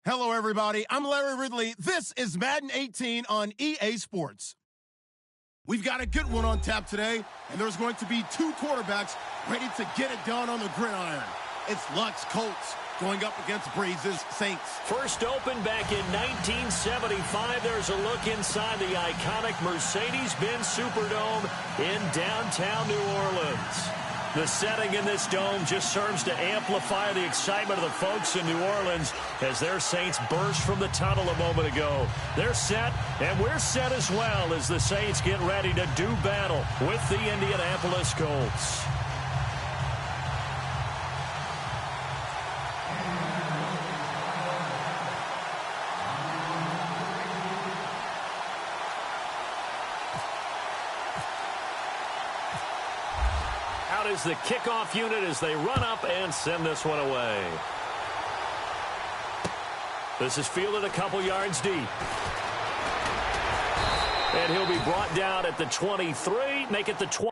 Hello, everybody. I'm Larry Ridley. This is Madden 18 on EA Sports. We've got a good one on tap today, and there's going to be two quarterbacks ready to get it done on the gridiron. It's Luck's Colts going up against Breeze's Saints. First opened back in 1975. There's a look inside the iconic Mercedes-Benz Superdome in downtown New Orleans. The setting in this dome just serves to amplify the excitement of the folks in New Orleans as their Saints burst from the tunnel a moment ago. They're set, and we're set as well as the Saints get ready to do battle with the Indianapolis Colts. Is the kickoff unit as they run up and send this one away. This is fielded a couple yards deep. And he'll be brought down at the 23, make it the 20.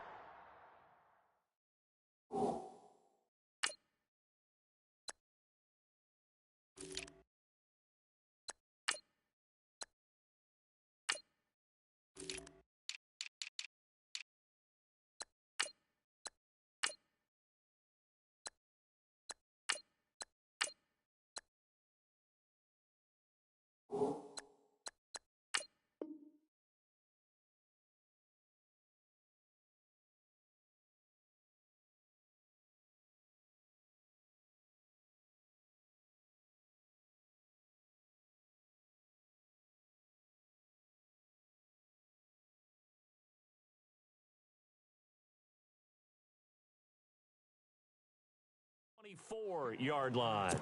Yard line.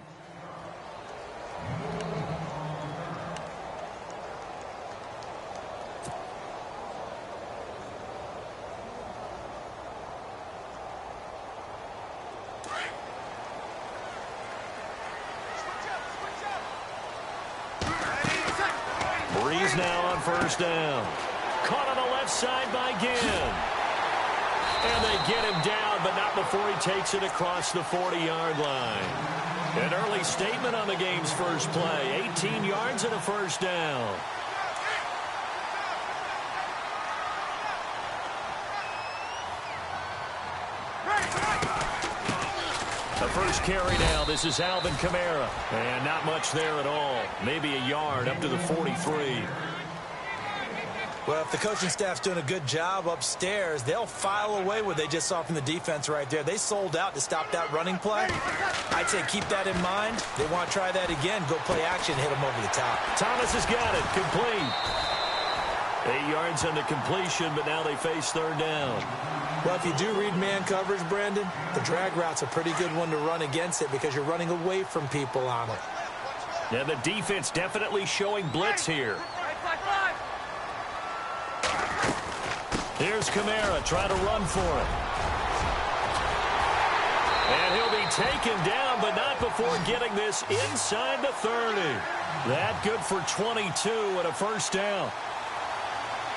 Breeze now on first down. Caught on the left side by Ginn. And they get him down, but not before he takes it across the 40-yard line. An early statement on the game's first play. 18 yards and a first down. The first carry now. This is Alvin Kamara. And not much there at all. Maybe a yard up to the 43. Well, if the coaching staff's doing a good job upstairs, they'll file away what they just saw from the defense right there. They sold out to stop that running play. I'd say keep that in mind. They want to try that again. Go play action, hit them over the top. Thomas has got it. Complete. 8 yards on the completion, but now they face third down. Well, if you do read man coverage, Brandon, the drag route's a pretty good one to run against it because you're running away from people on it. Yeah, the defense definitely showing blitz here. Here's Kamara trying to run for it. And he'll be taken down, but not before getting this inside the 30. That good for 22 and a first down.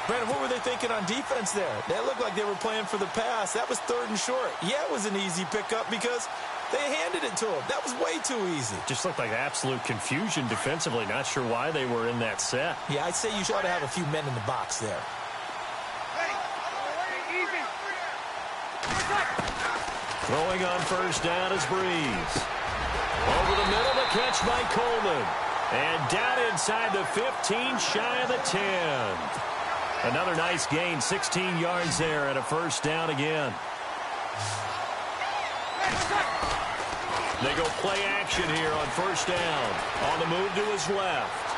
Brandon, what were they thinking on defense there? They looked like they were playing for the pass. That was third and short. Yeah, it was an easy pickup because they handed it to him. That was way too easy. Just looked like absolute confusion defensively. Not sure why they were in that set. Yeah, I'd say you ought to have a few men in the box there. Throwing on first down is Breeze. Over the middle, the catch by Coleman. And down inside the 15, shy of the 10. Another nice gain, 16 yards there and a first down again. They go play action here on first down. On the move to his left.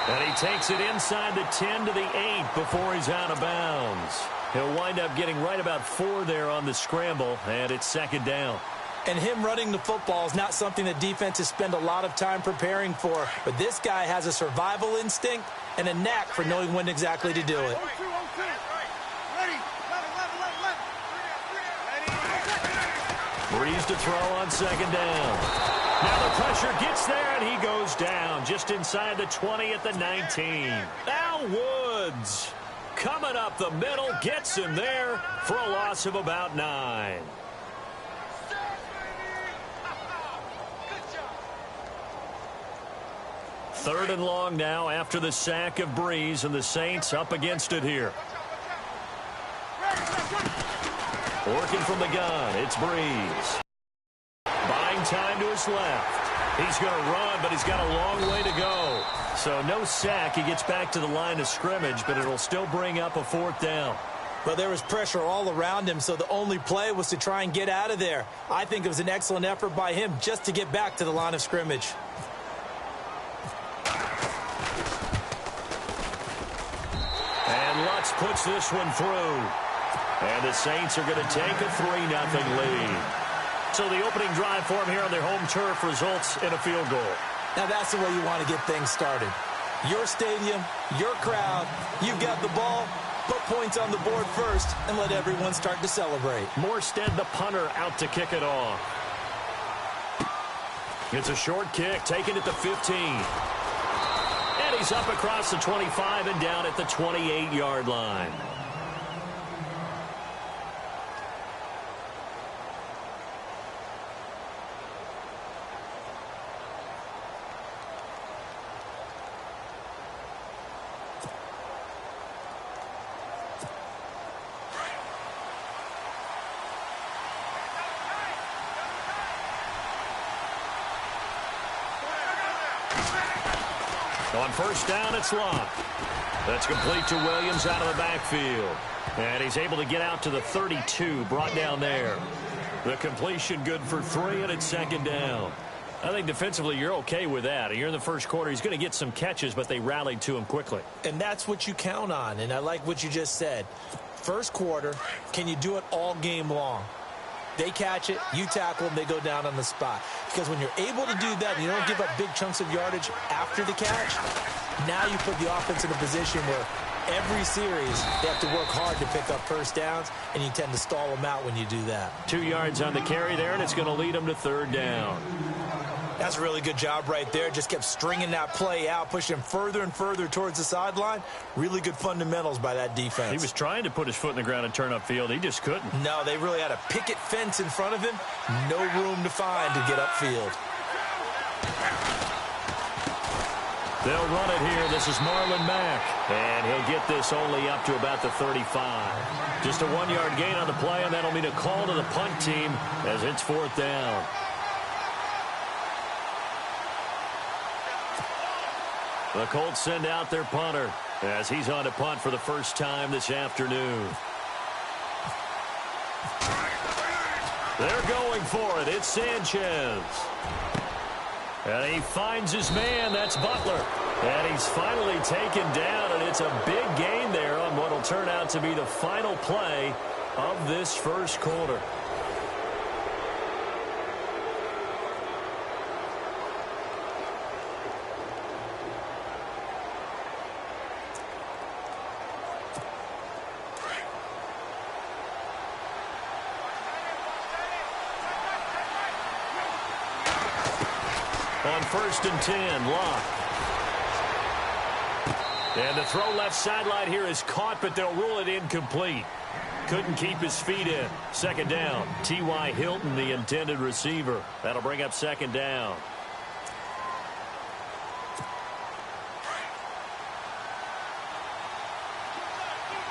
And he takes it inside the 10 to the 8 before he's out of bounds. He'll wind up getting right about 4 there on the scramble, and it's second down. And him running the football is not something that defenses spend a lot of time preparing for. But this guy has a survival instinct and a knack for knowing when exactly to do it. Breeze to throw on second down. Now the pressure gets there, and he goes down just inside the 20 at the 19. Al Woods coming up the middle, gets him there for a loss of about 9. 3rd and long now after the sack of Breeze, and the Saints up against it here. Working from the gun, it's Breeze. Buying time to his left. He's going to run, but he's got a long way to go. So no sack. He gets back to the line of scrimmage, but it'll still bring up a 4th down. Well, there was pressure all around him, so the only play was to try and get out of there. I think it was an excellent effort by him just to get back to the line of scrimmage. And Lutz puts this one through. And the Saints are going to take a 3-0 lead. So the opening drive for him here on their home turf results in a field goal. Now that's the way you want to get things started. Your stadium, your crowd, you've got the ball, put points on the board first, and let everyone start to celebrate. Morstead, the punter, out to kick it off. It's a short kick, taken at the 15. And he's up across the 25 and down at the 28-yard line. On 1st down, it's Locke. That's complete to Williams out of the backfield. And he's able to get out to the 32, brought down there. The completion good for 3, and it's 2nd down. I think defensively you're okay with that. You're in the first quarter. He's going to get some catches, but they rallied to him quickly. And that's what you count on, and I like what you just said. First quarter, can you do it all game long? They catch it, you tackle them, they go down on the spot. Because when you're able to do that and you don't give up big chunks of yardage after the catch, now you put the offense in a position where every series they have to work hard to pick up 1st downs, and you tend to stall them out when you do that. 2 yards on the carry there, and it's going to lead them to 3rd down. That's a really good job right there. Just kept stringing that play out, pushing him further and further towards the sideline. Really good fundamentals by that defense. He was trying to put his foot in the ground and turn upfield. He just couldn't. No, they really had a picket fence in front of him. No room to find to get upfield. They'll run it here. This is Marlon Mack. And he'll get this only up to about the 35. Just a 1-yard gain on the play, and that'll mean a call to the punt team as it's 4th down. The Colts send out their punter as he's on to punt for the first time this afternoon. They're going for it. It's Sanchez. And he finds his man. That's Butler. And he's finally taken down, and it's a big gain there on what will turn out to be the final play of this first quarter. On 1st and 10, Locke. And the throw left sideline here is caught, but they'll rule it incomplete. Couldn't keep his feet in. 2nd down. T.Y. Hilton, the intended receiver. That'll bring up 2nd down.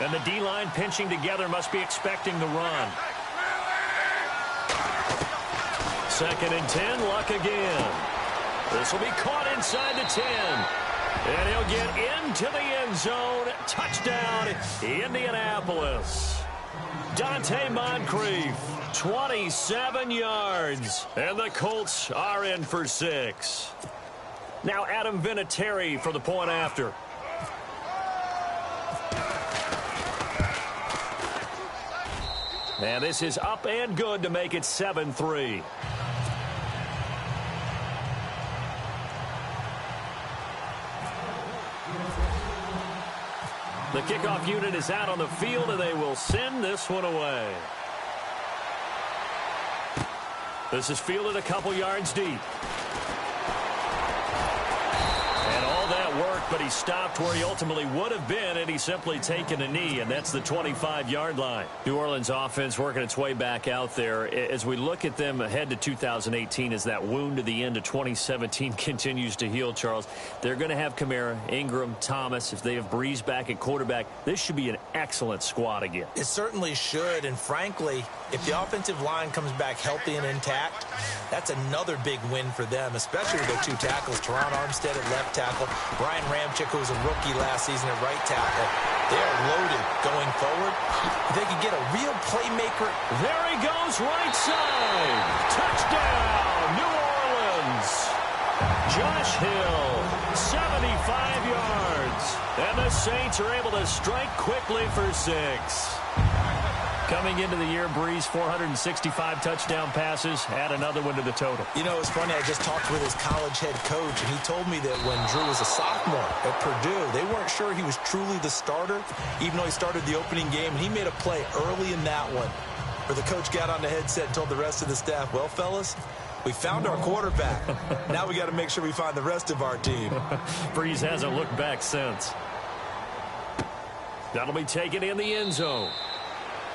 And the D-line pinching together, must be expecting the run. 2nd and 10, Luck again. This will be caught inside the 10. And he'll get into the end zone. Touchdown, Indianapolis. Dante Moncrief, 27 yards. And the Colts are in for 6. Now Adam Vinatieri for the point after. And this is up and good to make it 7-3. The kickoff unit is out on the field, and they will send this one away. This is fielded a couple yards deep. And all that work but he stopped where he ultimately would have been, and he's simply taken a knee, and that's the 25-yard line. New Orleans offense working its way back out there. As we look at them ahead to 2018, as that wound to the end of 2017 continues to heal, Charles, they're going to have Kamara, Ingram, Thomas. If they have Breeze back at quarterback, this should be an excellent squad again. It certainly should, and frankly, if the offensive line comes back healthy and intact, that's another big win for them, especially with their two tackles, Teron Armstead at left tackle, Brian Ramczyk, who was a rookie last season at right tackle. They are loaded going forward. If they could get a real playmaker. There he goes, right side. Touchdown, New Orleans. Josh Hill, 75 yards. And the Saints are able to strike quickly for 6. Coming into the year, Breeze, 465 touchdown passes. Add another one to the total. You know, it's funny. I just talked with his college head coach, and he told me that when Drew was a sophomore at Purdue, they weren't sure he was truly the starter, even though he started the opening game, and he made a play early in that one where the coach got on the headset and told the rest of the staff, well, fellas, we found our quarterback. Now we got to make sure we find the rest of our team. Breeze hasn't looked back since. That'll be taken in the end zone.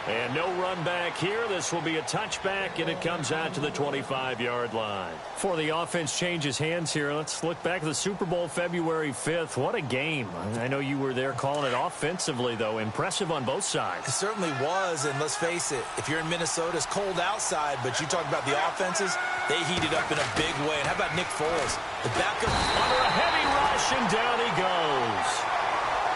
And no run back here. This will be a touchback, and it comes out to the 25-yard line. Before the offense changes hands here, let's look back at the Super Bowl February 5th. What a game. I know you were there calling it offensively, though. Impressive on both sides. It certainly was, and let's face it, if you're in Minnesota, it's cold outside, but you talk about the offenses, they heated up in a big way. And how about Nick Foles? The backup under a heavy rush, and down he goes.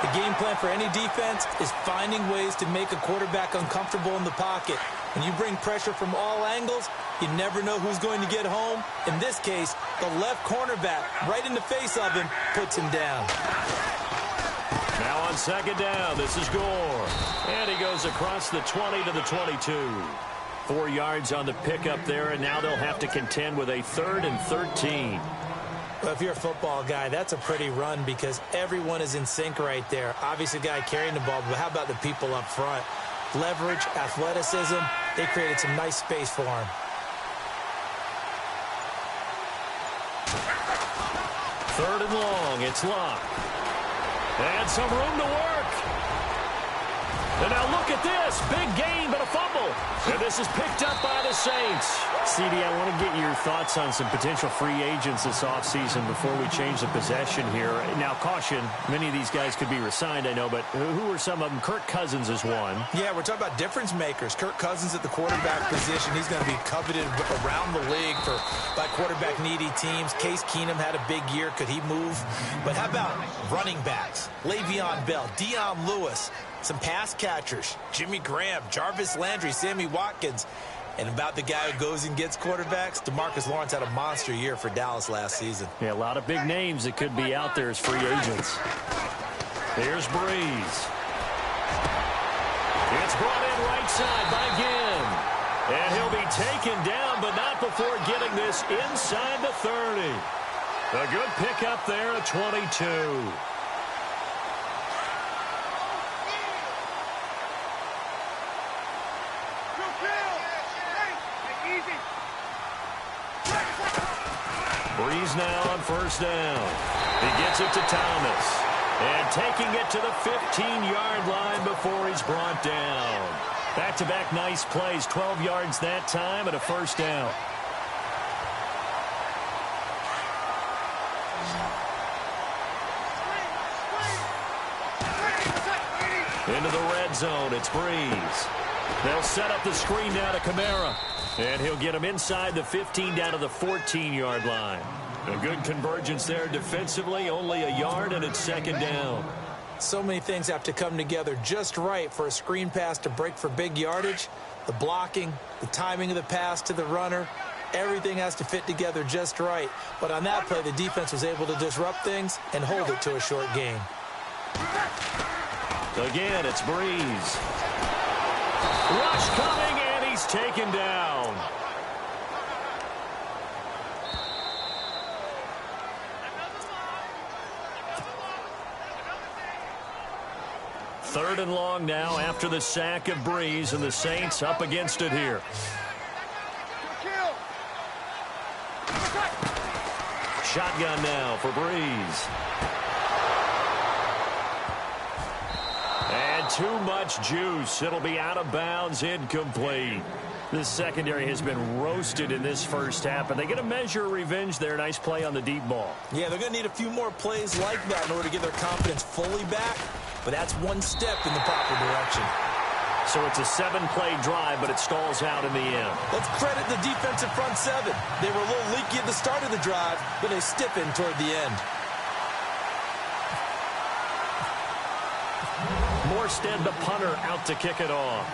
The game plan for any defense is finding ways to make a quarterback uncomfortable in the pocket. When you bring pressure from all angles, you never know who's going to get home. In this case, the left cornerback, right in the face of him, puts him down. Now on second down, this is Gore. And he goes across the 20 to the 22. 4 yards on the pickup there, and now they'll have to contend with a 3rd and 13. Well, if you're a football guy, that's a pretty run because everyone is in sync right there. Obviously, the guy carrying the ball, but how about the people up front? Leverage, athleticism, they created some nice space for him. 3rd and long, it's locked. And some room to work. And now look at this. Big gain, but a fumble. And this is picked up by the Saints. CD, I want to get your thoughts on some potential free agents this offseason before we change the possession here. Now, caution, many of these guys could be re-signed, I know, but who are some of them? Kirk Cousins is one. Yeah, we're talking about difference makers. Kirk Cousins at the quarterback position. He's going to be coveted around the league by quarterback-needy teams. Case Keenum had a big year. Could he move? But how about running backs? Le'Veon Bell, Dion Lewis, some pass catchers, Jimmy Graham, Jarvis Landry, Sammy Watkins. And about the guy who goes and gets quarterbacks, DeMarcus Lawrence had a monster year for Dallas last season. Yeah, a lot of big names that could be out there as free agents. Here's Breeze. It's brought in right side by Ginn. And he'll be taken down, but not before getting this inside the 30. A good pickup there at 22. Breeze now on 1st down. He gets it to Thomas. And taking it to the 15-yard line before he's brought down. Back-to-back nice plays. 12 yards that time and a 1st down. Into the red zone. It's Breeze. They'll set up the screen now to Kamara. And he'll get him inside the 15 down to the 14-yard line. A good convergence there defensively, only a yard, and it's 2nd down. So many things have to come together just right for a screen pass to break for big yardage. The blocking, the timing of the pass to the runner, everything has to fit together just right. But on that play, the defense was able to disrupt things and hold it to a short game. Again, it's Breeze. Rush coming, and he's taken down. Third and long now after the sack of Breeze, and the Saints up against it here. Shotgun now for Breeze. had too much juice. It'll be out of bounds, incomplete. This secondary has been roasted in this first half, and they get a measure of revenge there. Nice play on the deep ball. Yeah, they're going to need a few more plays like that in order to get their confidence fully back, but that's one step in the proper direction. So it's a 7-play drive, but it stalls out in the end. Let's credit the defensive front seven. They were a little leaky at the start of the drive, but they stiffened toward the end. Morstead, the punter, out to kick it off.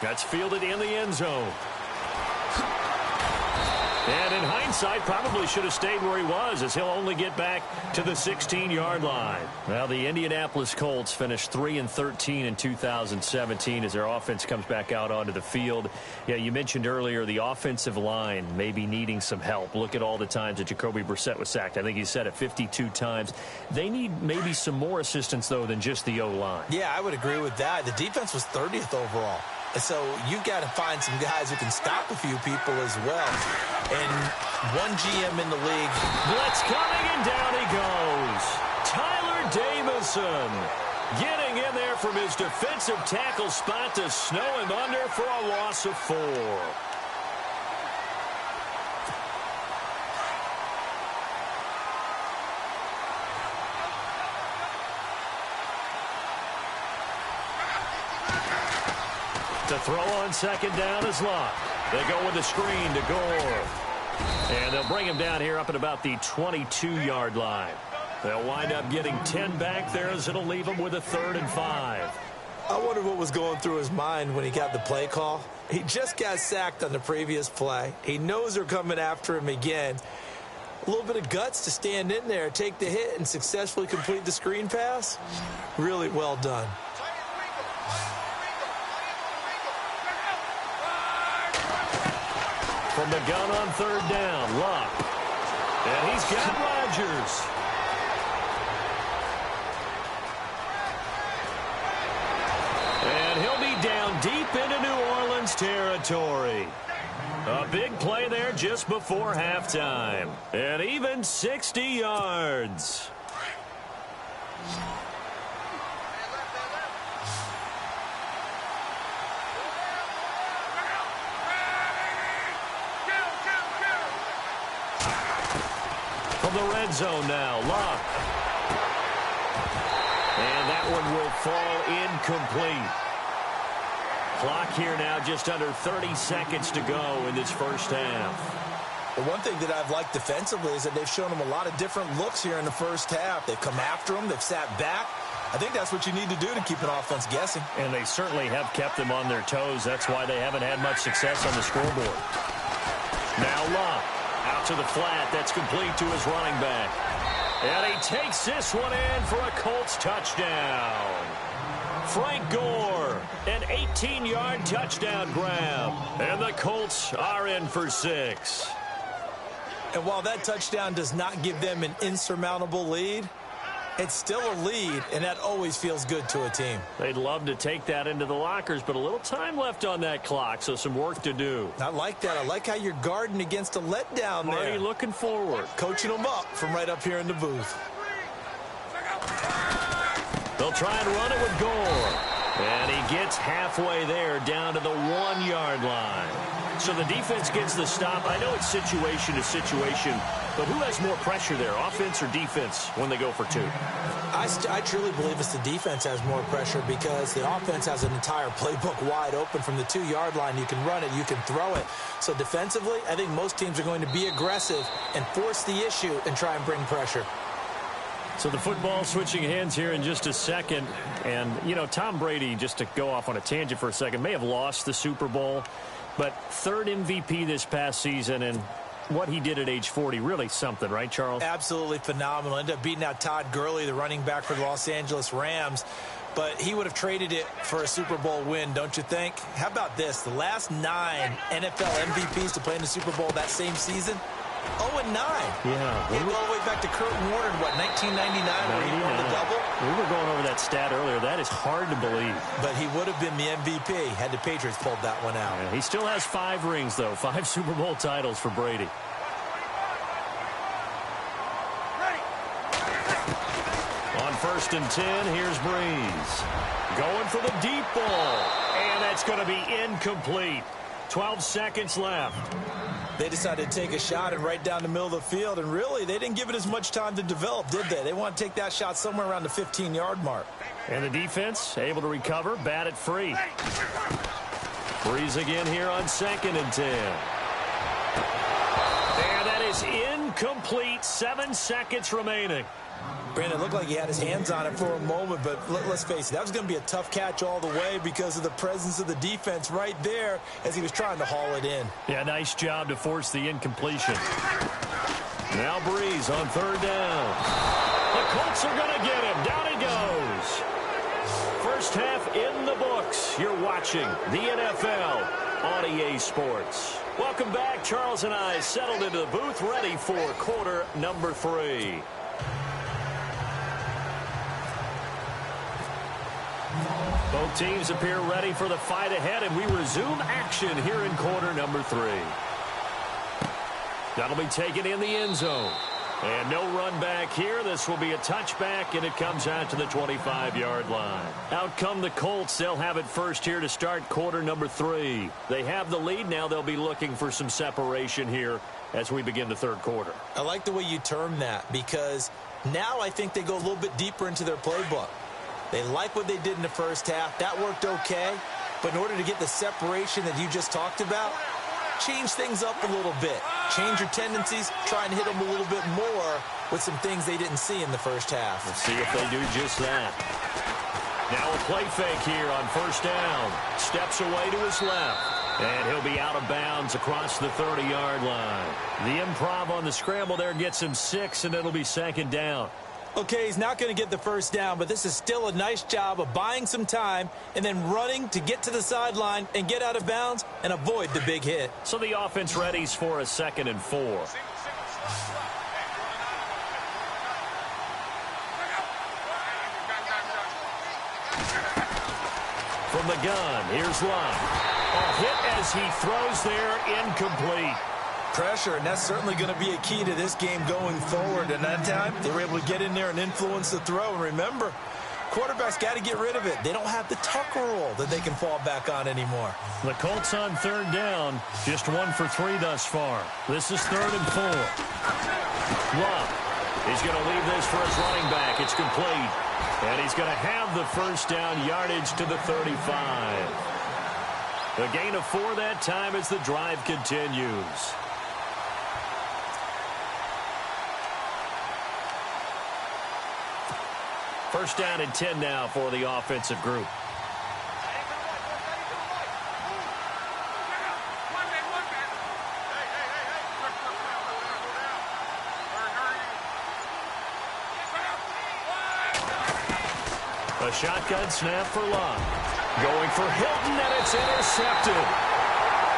That's fielded in the end zone. And in hindsight, probably should have stayed where he was, as he'll only get back to the 16-yard line. Well, the Indianapolis Colts finished 3-13 in 2017 as their offense comes back out onto the field. Yeah, you mentioned earlier the offensive line may be needing some help. Look at all the times that Jacoby Brissett was sacked. I think he said it 52 times. They need maybe some more assistance, though, than just the O-line. Yeah, I would agree with that. The defense was 30th overall. So you've got to find some guys who can stop a few people as well. And one GM in the league. Blitz coming, and down he goes. Tyler Davison getting in there from his defensive tackle spot to snow him under for a loss of 4. To throw on second down is Luck. They go with the screen to Gore. And they'll bring him down here up at about the 22-yard line. They'll wind up getting 10 back there as it'll leave them with a 3rd and 5. I wonder what was going through his mind when he got the play call. He just got sacked on the previous play. He knows they're coming after him again. A little bit of guts to stand in there, take the hit, and successfully complete the screen pass. Really well done. From the gun on 3rd down, Luck. And he's got Rodgers. And he'll be down deep into New Orleans territory. A big play there just before halftime. And even 60 yards. From the red zone now, Luck. And that one will fall incomplete. Clock here now just under 30 seconds to go in this first half. Well, one thing that I've liked defensively is that they've shown them a lot of different looks here in the first half. They've come after them. They've sat back. I think that's what you need to do to keep an offense guessing. And they certainly have kept them on their toes. That's why they haven't had much success on the scoreboard. Now Luck. Out to the flat. That's complete to his running back. And he takes this one in for a Colts touchdown. Frank Gore, an 18-yard touchdown grab. And the Colts are in for 6. And while that touchdown does not give them an insurmountable lead, it's still a lead, and that always feels good to a team. They'd love to take that into the lockers, but a little time left on that clock, so some work to do. I like that. I like how you're guarding against a letdown there. Marty looking forward. Coaching them up from right up here in the booth. They'll try and run it with Gore. And he gets halfway there down to the 1-yard line. So the defense gets the stop. I know it's situation to situation, but who has more pressure there, offense or defense, when they go for 2? I truly believe it's the defense has more pressure because the offense has an entire playbook wide open from the 2-yard line. You can run it, you can throw it. So defensively, I think most teams are going to be aggressive and force the issue and try and bring pressure. So the football switching hands here in just a second. And, you know, Tom Brady, just to go off on a tangent for a second, may have lost the Super Bowl, but 3rd MVP this past season, and what he did at age 40, really something, right, Charles? Absolutely phenomenal. Ended up beating out Todd Gurley, the running back for the Los Angeles Rams. But he would have traded it for a Super Bowl win, don't you think? How about this? The last 9 NFL MVPs to play in the Super Bowl that same season, 0-9. Yeah. He go all the way back to Kurt Warner in, what, 1999 where he won the double? We were going over that stat earlier. That is hard to believe. But he would have been the MVP had the Patriots pulled that one out. Yeah, he still has 5 rings, though. 5 Super Bowl titles for Brady. first and 10, here's Breeze. Going for the deep ball. And that's going to be incomplete. 12 seconds left. They decided to take a shot and right down the middle of the field, and really, they didn't give it as much time to develop, did they? They want to take that shot somewhere around the 15-yard mark. And the defense able to recover, bat it free. Breeze again here on second and 10. And that is incomplete. 7 seconds remaining. Brandon, it looked like he had his hands on it for a moment, but let's face it, that was going to be a tough catch all the way because of the presence of the defense right there as he was trying to haul it in. Yeah, nice job to force the incompletion. Now Breeze on third down. The Colts are going to get him. Down he goes. First half in the books. You're watching the NFL on EA Sports. Welcome back. Charles and I settled into the booth, ready for quarter number 3. Both teams appear ready for the fight ahead, and we resume action here in quarter number 3. That'll be taken in the end zone. And no run back here. This will be a touchback, and it comes out to the 25-yard line. Out come the Colts. They'll have it first here to start quarter number 3. They have the lead. Now they'll be looking for some separation here as we begin the third quarter. I like the way you term that because now I think they go a little bit deeper into their playbook. They like what they did in the first half. That worked okay. But in order to get the separation that you just talked about, change things up a little bit. Change your tendencies. Try and hit them a little bit more with some things they didn't see in the first half. Let's see if they do just that. Now a play fake here on first down. Steps away to his left. And he'll be out of bounds across the 30-yard line. The improv on the scramble there gets him 6, and it'll be second down. Okay, he's not going to get the first down, but this is still a nice job of buying some time and then running to get to the sideline and get out of bounds and avoid the big hit. So the offense readies for a 2nd and 4. From the gun, here's Love. A hit as he throws there, incomplete. Pressure, and that's certainly going to be a key to this game going forward. And that time, they were able to get in there and influence the throw. And remember, quarterbacks got to get rid of it. They don't have the tuck rule that they can fall back on anymore. The Colts on third down, just 1 for 3 thus far. This is 3rd and 4. Love, he's going to leave this for his running back. It's complete. And he's going to have the first down, yardage to the 35. A gain of 4 that time as the drive continues. First down and 10 now for the offensive group. A shotgun snap for Love. Going for Hilton, and it's intercepted.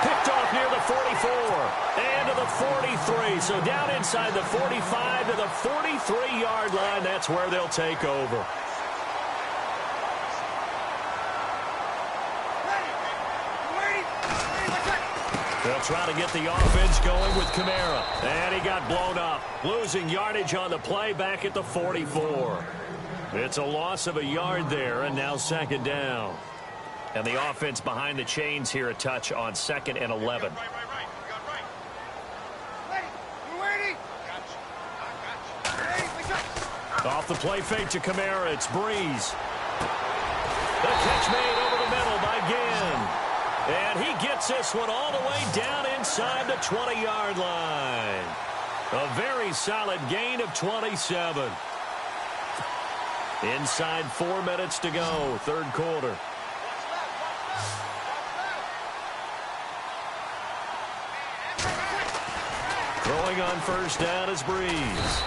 Picked off near the 44 and to the 43. So down inside the 45 to the 43-yard line. That's where they'll take over. They'll try to get the offense going with Kamara. And he got blown up. Losing yardage on the play back at the 44. It's a loss of a yard there, and now second down. And the offense behind the chains here, a touch on 2nd and 11. Off the play fake to Kamara, it's Breeze. The catch made over the middle by Ginn. And he gets this one all the way down inside the 20-yard line. A very solid gain of 27. Inside 4 minutes to go, third quarter. Throwing on first down is Breeze.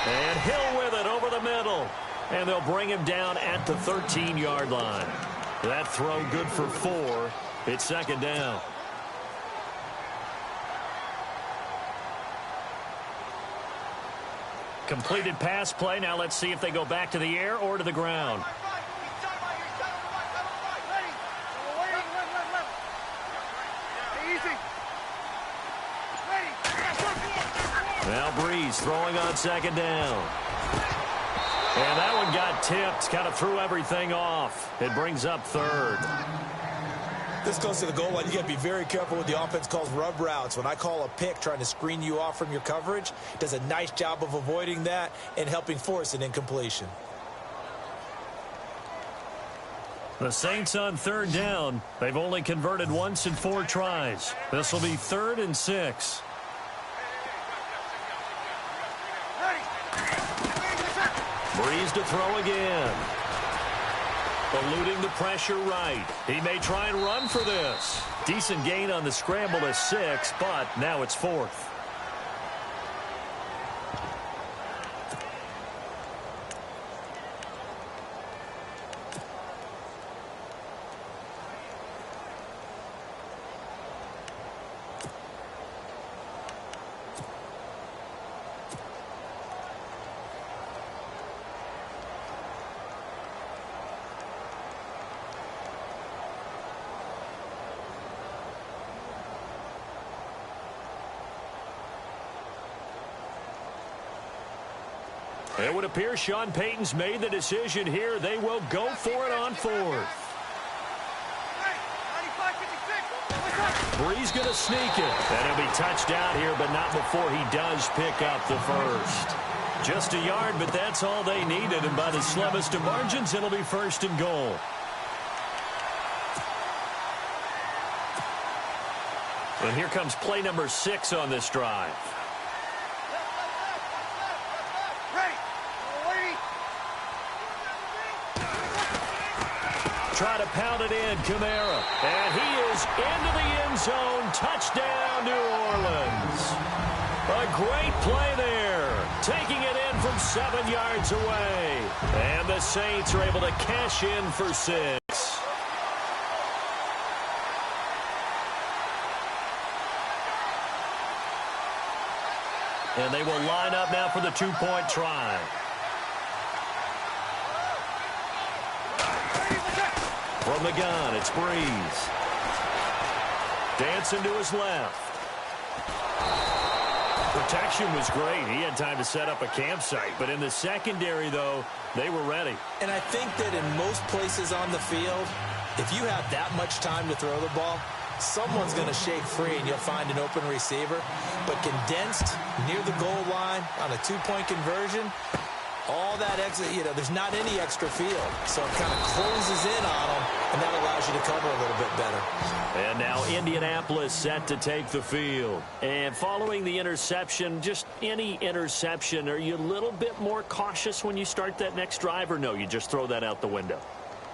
And Hill with it over the middle. And they'll bring him down at the 13-yard line. That throw good for 4. It's second down. Completed pass play. Now let's see if they go back to the air or to the ground. Now Breeze throwing on second down. And that one got tipped, kind of threw everything off. It brings up third. This close to the goal line, you got to be very careful with the offense calls rub routes. When I call a pick trying to screen you off from your coverage, does a nice job of avoiding that and helping force an incompletion. The Saints on third down. They've only converted once in 4 tries. This will be 3rd and 6. Breeze to throw again. Eluding the pressure right. He may try and run for this. Decent gain on the scramble to 6, but now it's 4th. It would appear Sean Payton's made the decision here. They will go for it on 4th. Breeze going to sneak it. And he'll be touched out here, but not before he does pick up the first. Just a yard, but that's all they needed. And by the slimmest of margins, it'll be 1st and goal. And here comes play number 6 on this drive. Try to pound it in, Kamara. And he is into the end zone. Touchdown, New Orleans. A great play there. Taking it in from 7 yards away. And the Saints are able to cash in for 6. And they will line up now for the 2-point try. From the gun, it's Breeze. Dancing to his left. Protection was great. He had time to set up a campsite. But in the secondary, though, they were ready. And I think that in most places on the field, if you have that much time to throw the ball, someone's going to shake free and you'll find an open receiver. But condensed near the goal line on a 2-point conversion, all that exit, there's not any extra field. So it kind of closes in on them, and that allows you to cover a little bit better. And now Indianapolis set to take the field. And following the interception, just any interception, are you a little bit more cautious when you start that next drive, or no, you just throw that out the window?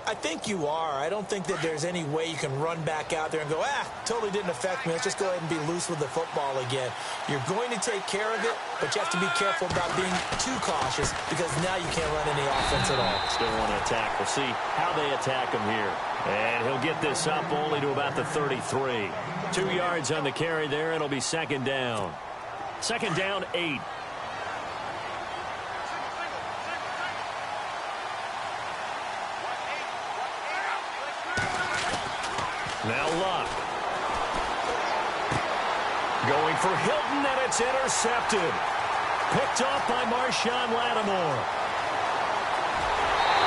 I think you are. I don't think that there's any way you can run back out there and go, totally didn't affect me. Let's just go ahead and be loose with the football again. You're going to take care of it, but you have to be careful about being too cautious because now you can't run any offense at all. Still want to attack. We'll see how they attack him here. And he'll get this up only to about the 33. 2 yards on the carry there. It'll be 2nd down. 2nd down, 8. Now Luck. Going for Hilton, and it's intercepted. Picked off by Marshawn Lattimore.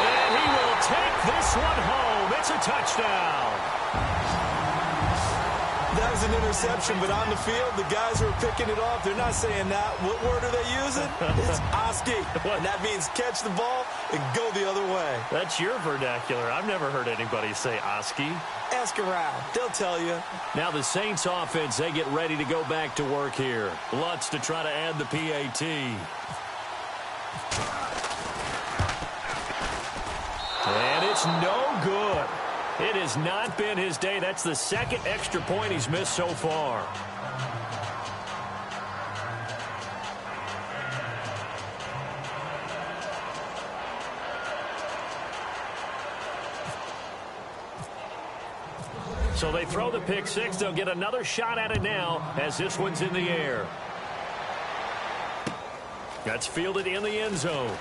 And he will take this one home. It's a touchdown. That was an interception, but on the field, the guys who are picking it off, they're not saying that. What word are they using? It's Oski. And that means catch the ball and go the other way. That's your vernacular. I've never heard anybody say Oski. Ask around. They'll tell you. Now the Saints offense, they get ready to go back to work here. Lutz to try to add the PAT. And it's no good. It has not been his day. That's the 2nd extra point he's missed so far. So they throw the pick 6. They'll get another shot at it now as this one's in the air. That's fielded in the end zone.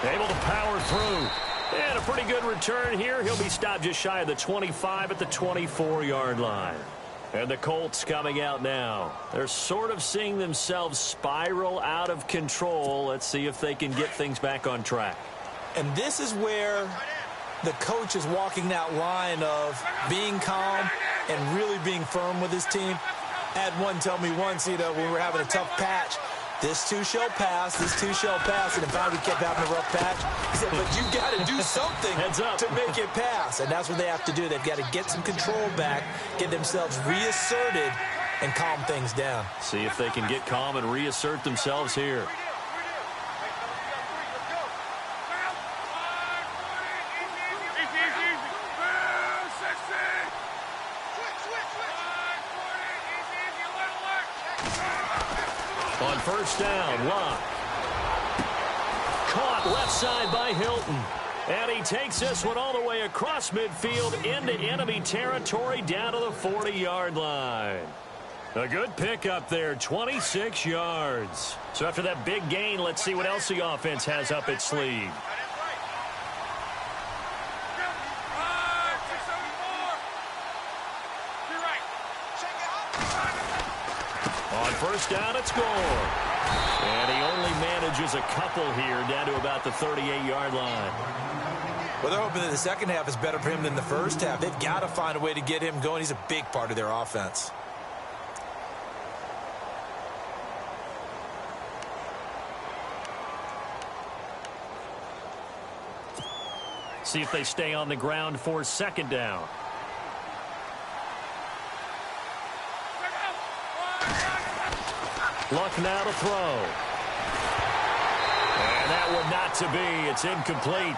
Able to power through. And a pretty good return here. He'll be stopped just shy of the 25 at the 24-yard line. And the Colts coming out now. They're sort of seeing themselves spiral out of control. Let's see if they can get things back on track. And this is where the coach is walking that line of being calm and really being firm with his team. I had one tell me once, when we were having a tough patch, this too shall pass, this too shall pass. And in fact, we kept having a rough patch. He said, but you've got to do something to make it pass. And that's what they have to do. They've got to get some control back, get themselves reasserted, and calm things down. See if they can get calm and reassert themselves here. On first down, Locke. Caught left side by Hilton. And he takes this one all the way across midfield into enemy territory down to the 40-yard line. A good pickup there, 26 yards. So after that big gain, let's see what else the offense has up its sleeve. On first down, it's Gore. And he only manages a couple here down to about the 38-yard line. Well, they're hoping that the second half is better for him than the first half. They've got to find a way to get him going. He's a big part of their offense. See if they stay on the ground for second down. Luck now to throw. And that one not to be. It's incomplete.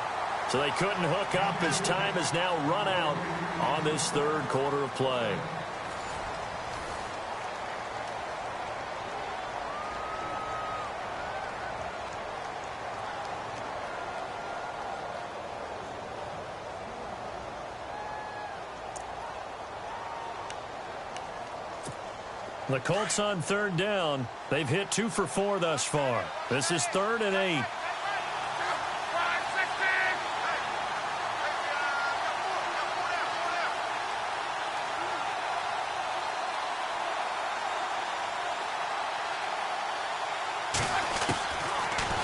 So they couldn't hook up as time has now run out on this third quarter of play. The Colts on third down. They've hit 2 for 4 thus far. This is 3rd and 8.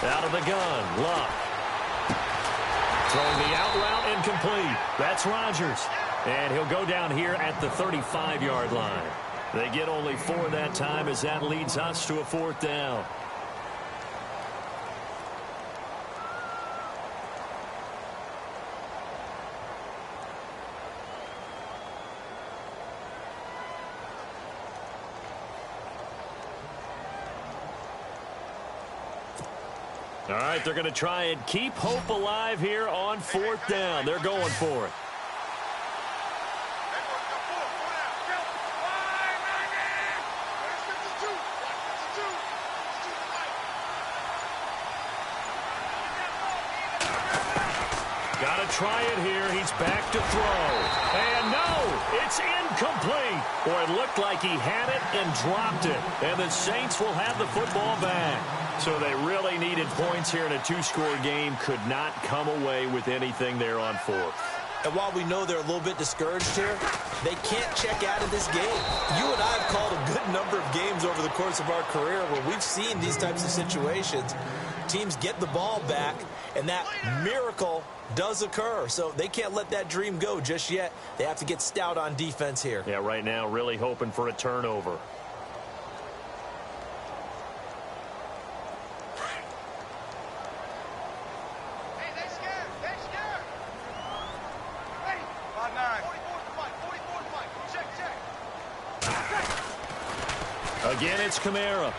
Out of the gun, Luck. Throwing the out route incomplete. That's Rodgers. And he'll go down here at the 35-yard line. They get only 4 that time as that leads us to a 4th down. All right, they're going to try and keep hope alive here on 4th down. They're going for it. Try it here. He's back to throw. And no, it's incomplete. Or it looked like he had it and dropped it. And the Saints will have the football back. So they really needed points here in a 2-score game. Could not come away with anything there on 4th. And while we know they're a little bit discouraged here, they can't check out of this game. You and I have called a good number of games over the course of our career where we've seen these types of situations. Teams get the ball back, and that miracle does occur. So they can't let that dream go just yet. They have to get stout on defense here. Yeah, right now really hoping for a turnover. Hey, they're scared. They're scared. Hey, 5'9". 44 to Mike. Check. Again, it's Kamara.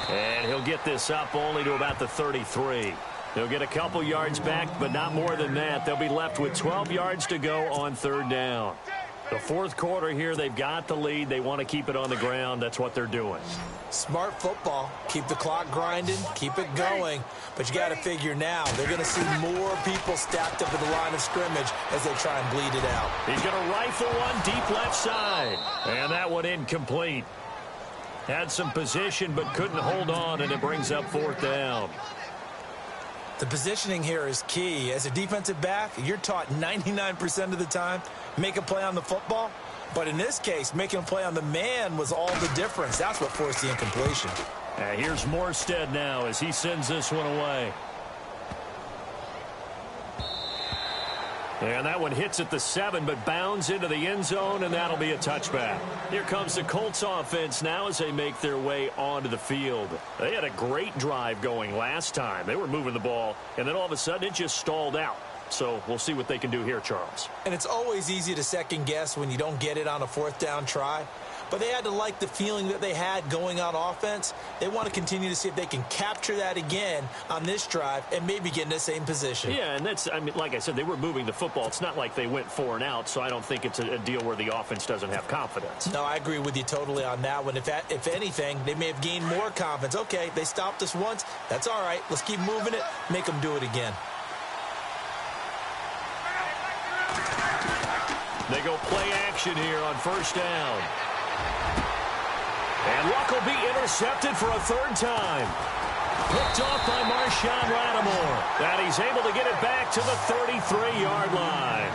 And he'll get this up only to about the 33. They'll get a couple yards back, but not more than that. They'll be left with 12 yards to go on 3rd down. The 4th quarter here, they've got the lead. They want to keep it on the ground. That's what they're doing. Smart football. Keep the clock grinding. Keep it going. But you got to figure now, they're going to see more people stacked up at the line of scrimmage as they try and bleed it out. He's going to rifle one deep left side. And that one incomplete. Had some position but couldn't hold on, and it brings up 4th down. The positioning here is key. As a defensive back, you're taught 99% of the time, make a play on the football. But in this case, making a play on the man was all the difference. That's what forced the incompletion. Here's Morstead now as he sends this one away. And that one hits at the 7, but bounds into the end zone, and that'll be a touchback. Here comes the Colts offense now as they make their way onto the field. They had a great drive going last time. They were moving the ball, and then all of a sudden it just stalled out. So we'll see what they can do here, Charles. And it's always easy to second guess when you don't get it on a 4th down try. But they had to like the feeling that they had going on offense. They want to continue to see if they can capture that again on this drive and maybe get in the same position. Yeah, and that's, I mean, like I said, they were moving the football. It's not like they went 4 and out, so I don't think it's a deal where the offense doesn't have confidence. No, I agree with you totally on that one. If anything, they may have gained more confidence. Okay, they stopped us once. That's all right. Let's keep moving it. Make them do it again. They go play action here on 1st down. And Luck will be intercepted for a 3rd time. Picked off by Marshawn Lattimore. And he's able to get it back to the 33-yard line.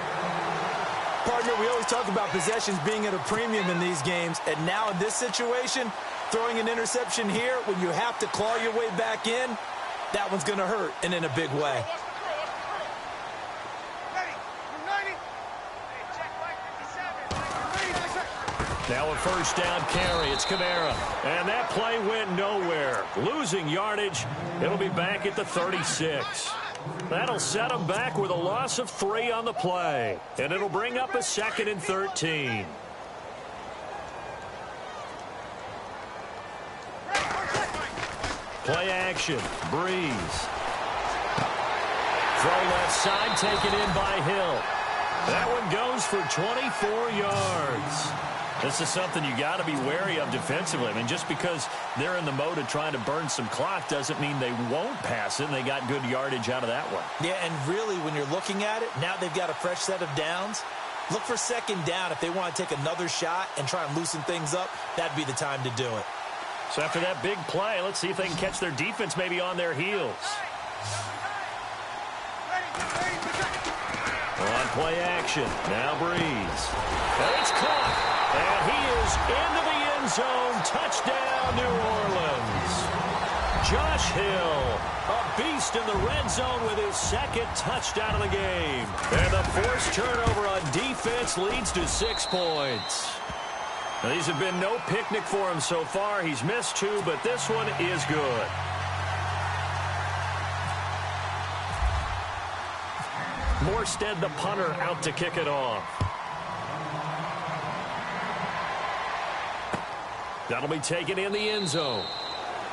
Partner, we always talk about possessions being at a premium in these games. And now in this situation, throwing an interception here when you have to claw your way back in, that one's going to hurt, and in a big way. Now a 1st down carry. It's Kamara. And that play went nowhere. Losing yardage. It'll be back at the 36. That'll set them back with a loss of 3 on the play. And it'll bring up a 2nd and 13. Play action. Breeze. Throw left side, taken in by Hill. That one goes for 24 yards. This is something you got to be wary of defensively. I mean, just because they're in the mode of trying to burn some clock doesn't mean they won't pass it, and they got good yardage out of that one. Yeah, and really, when you're looking at it, now they've got a fresh set of downs. Look for 2nd down if they want to take another shot and try and loosen things up. That'd be the time to do it. So after that big play, let's see if they can catch their defense maybe on their heels. On play action. Now Breeze. And it's caught. And he is into the end zone. Touchdown, New Orleans. Josh Hill, a beast in the red zone with his 2nd touchdown of the game. And the forced turnover on defense leads to 6 points. Now, these have been no picnic for him so far. He's missed 2, but this one is good. Morstead, the punter, out to kick it off. That'll be taken in the end zone.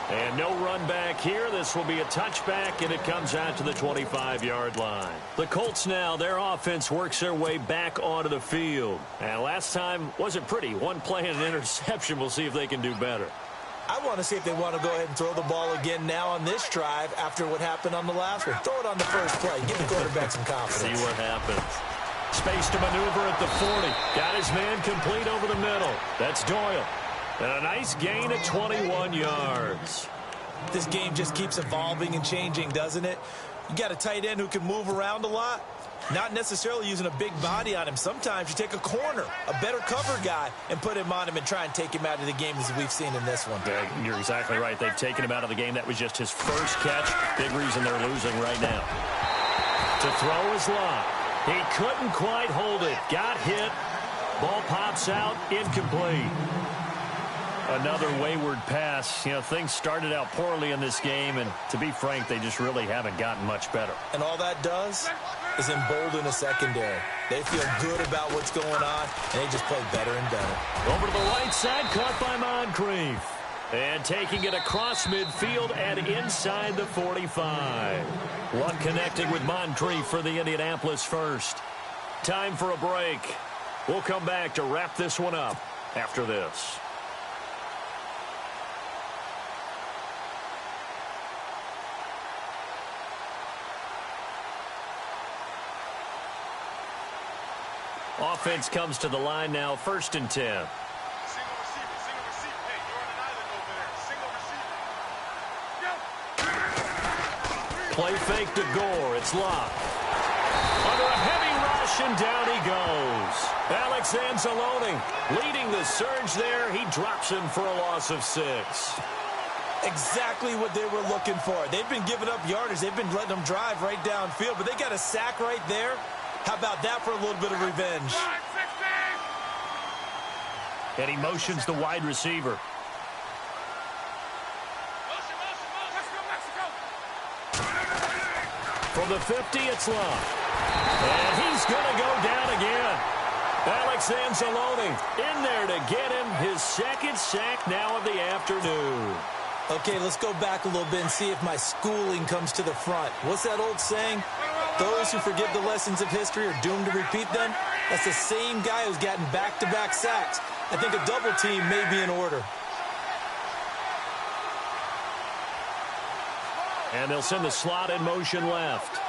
And no run back here. This will be a touchback, and it comes out to the 25-yard line. The Colts now, their offense works their way back onto the field. And last time wasn't pretty. 1 play and an interception. We'll see if they can do better. I want to see if they want to go ahead and throw the ball again now on this drive after what happened on the last one. Throw it on the first play. Give the quarterback some confidence. See what happens. Space to maneuver at the 40. Got his man complete over the middle. That's Doyle. And a nice gain of 21 yards. This game just keeps evolving and changing, doesn't it? You got a tight end who can move around a lot. Not necessarily using a big body on him. Sometimes you take a corner, a better cover guy, and put him on him and try and take him out of the game as we've seen in this one. Yeah, you're exactly right. They've taken him out of the game. That was just his first catch. Big reason they're losing right now. To throw is Locke. He couldn't quite hold it. Got hit. Ball pops out. Incomplete. Another wayward pass. You know, things started out poorly in this game, and to be frank, they just really haven't gotten much better. And all that does is embolden a secondary. They feel good about what's going on, and they just play better and better. Over to the right side, caught by Moncrief. And taking it across midfield and inside the 45. One connecting with Moncrief for the Indianapolis first. Time for a break. We'll come back to wrap this one up after this. Offense comes to the line now, 1st and 10. Single receiver, single receiver. Hey, you're on an island over there. Single receiver. Go. Play fake to Gore. It's Locke. Under a heavy rush, and down he goes. Alex Anzalone leading the surge there. He drops him for a loss of 6. Exactly what they were looking for. They've been giving up yardage. They've been letting them drive right downfield, but they got a sack right there. How about that for a little bit of revenge? And he motions the wide receiver. From the 50, it's Love. And he's going to go down again. Alex Anzalone in there to get him his second sack now of the afternoon. Okay, let's go back a little bit and see if my schooling comes to the front. What's that old saying? Those who forget the lessons of history are doomed to repeat them. That's the same guy who's gotten back-to-back sacks. I think a double team may be in order. And they'll send the slot in motion left.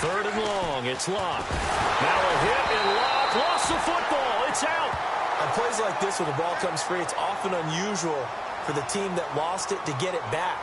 Third and long. It's Locke. Now a hit and Locke lost the football. It's out. On plays like this where the ball comes free, it's often unusual for the team that lost it to get it back.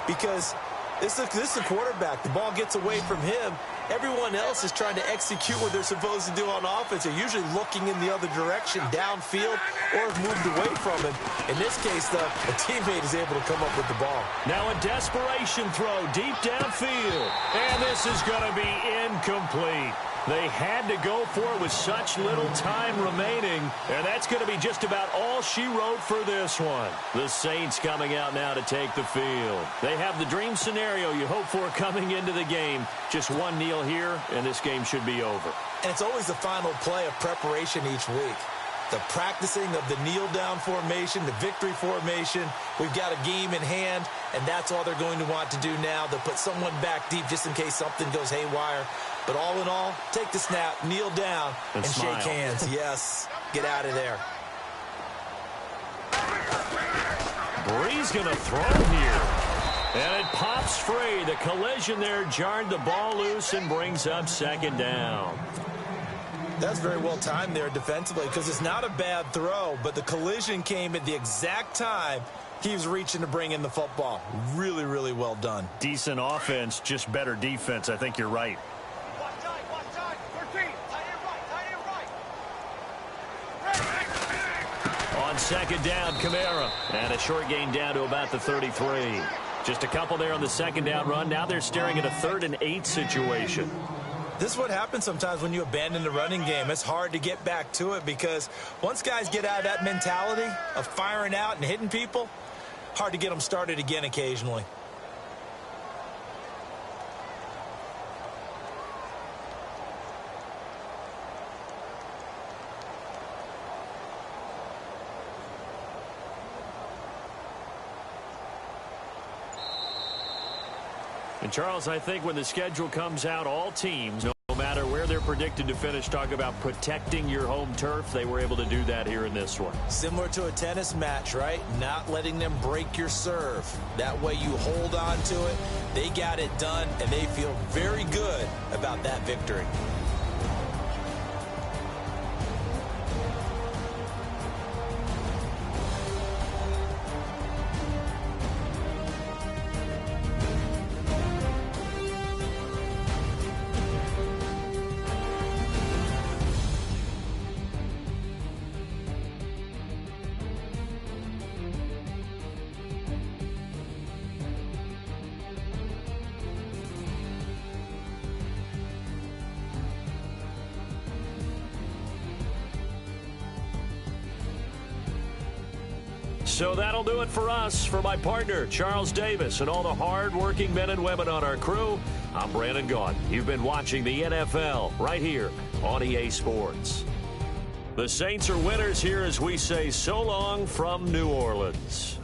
Because this is a quarterback. The ball gets away from him. Everyone else is trying to execute what they're supposed to do on offense. They're usually looking in the other direction, downfield, or have moved away from him. In this case, though, a teammate is able to come up with the ball. Now a desperation throw deep downfield. And this is going to be incomplete. They had to go for it with such little time remaining, and that's going to be just about all she wrote for this one. The Saints coming out now to take the field. They have the dream scenario you hope for coming into the game. Just one kneel here, and this game should be over. And it's always the final play of preparation each week. The practicing of the kneel-down formation, the victory formation. We've got a game in hand, and that's all they're going to want to do now. They'll put someone back deep just in case something goes haywire. But all in all, take the snap, kneel down, and shake hands. Yes, get out of there. Bree's going to throw here. And it pops free. The collision there jarred the ball loose and brings up second down. That's very well timed there defensively because it's not a bad throw, but the collision came at the exact time he was reaching to bring in the football. Really, really well done. Decent offense, just better defense. I think you're right. On second down, Kamara. And a short gain down to about the 33. Just a couple there on the second down run. Now they're staring at a 3rd and 8 situation. This is what happens sometimes when you abandon the running game. It's hard to get back to it because once guys get out of that mentality of firing out and hitting people, hard to get them started again occasionally. And, Charles, I think when the schedule comes out, all teams, no matter where they're predicted to finish, talk about protecting your home turf. They were able to do that here in this one. Similar to a tennis match, right? Not letting them break your serve. That way you hold on to it. They got it done, and they feel very good about that victory. So that'll do it for us. For my partner, Charles Davis, and all the hard-working men and women on our crew, I'm Brandon Gaudin. You've been watching the NFL right here on EA Sports. The Saints are winners here as we say so long from New Orleans.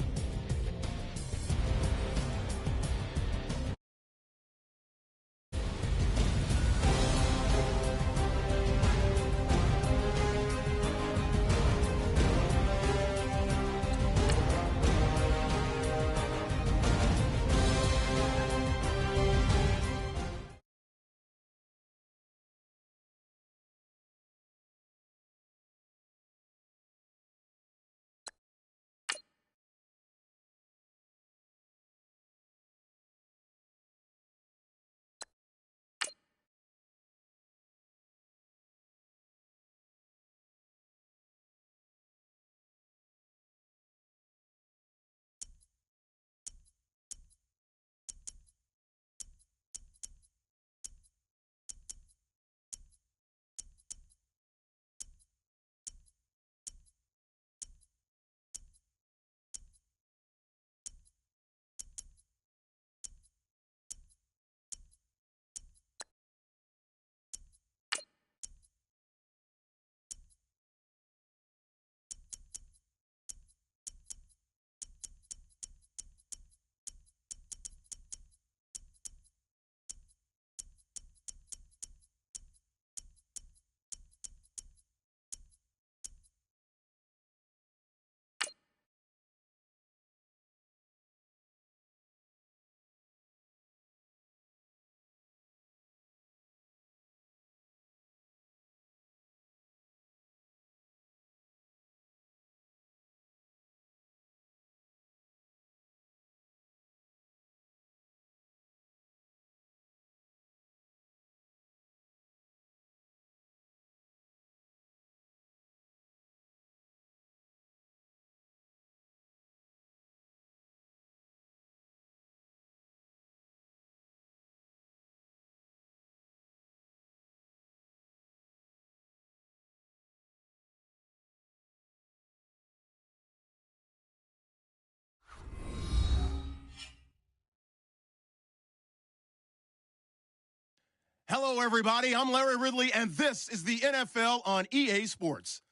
Hello, everybody. I'm Larry Ridley, and this is the NFL on EA Sports.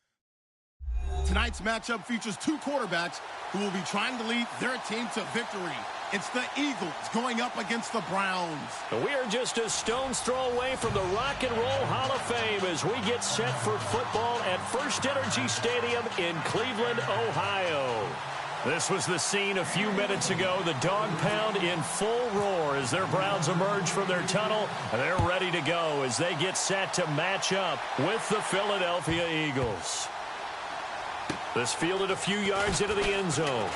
Tonight's matchup features two quarterbacks who will be trying to lead their team to victory. It's the Eagles going up against the Browns. We are just a stone's throw away from the Rock and Roll Hall of Fame as we get set for football at First Energy Stadium in Cleveland, Ohio. This was the scene a few minutes ago. The dog pound in full roar as their Browns emerge from their tunnel. And they're ready to go as they get set to match up with the Philadelphia Eagles. This fielded a few yards into the end zone.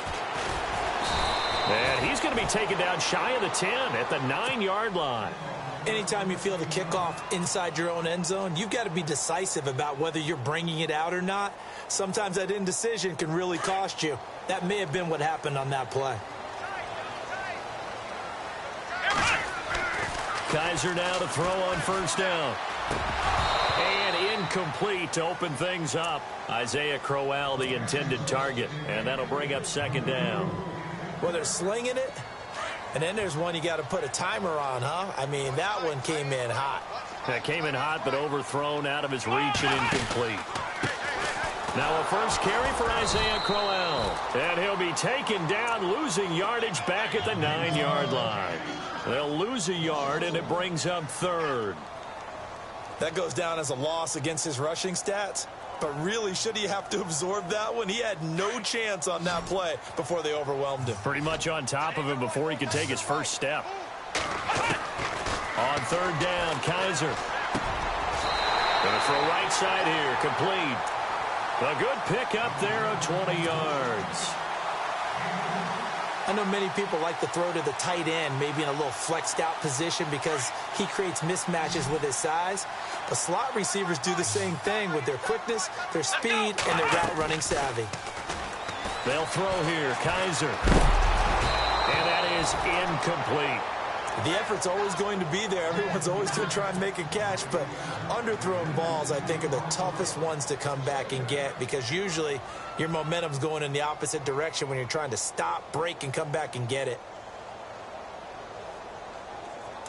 And he's going to be taken down shy of the 10 at the 9-yard line. Anytime you feel the kickoff inside your own end zone, you've got to be decisive about whether you're bringing it out or not. Sometimes that indecision can really cost you. That may have been what happened on that play. Kaiser now to throw on first down. And incomplete to open things up. Isaiah Crowell, the intended target. And that'll bring up second down. Well, they're slinging it. And then there's one you got to put a timer on, huh? I mean, that one came in hot. That came in hot, but overthrown out of his reach and incomplete. Now a first carry for Isaiah Crowell. And he'll be taken down, losing yardage back at the 9-yard line. They'll lose a yard, and it brings up third. That goes down as a loss against his rushing stats. But really, should he have to absorb that one? He had no chance on that play before they overwhelmed him. Pretty much on top of him before he could take his first step. On third down, Kaiser. Going to throw right side here, complete. A good pick up there of 20 yards. I know many people like to throw to the tight end, maybe in a little flexed out position because he creates mismatches with his size. But slot receivers do the same thing with their quickness, their speed, and their route running savvy. They'll throw here, Kaiser. And that is incomplete. The effort's always going to be there. Everyone's always going to try and make a catch, but underthrown balls, I think, are the toughest ones to come back and get because usually your momentum's going in the opposite direction when you're trying to stop, break, and come back and get it.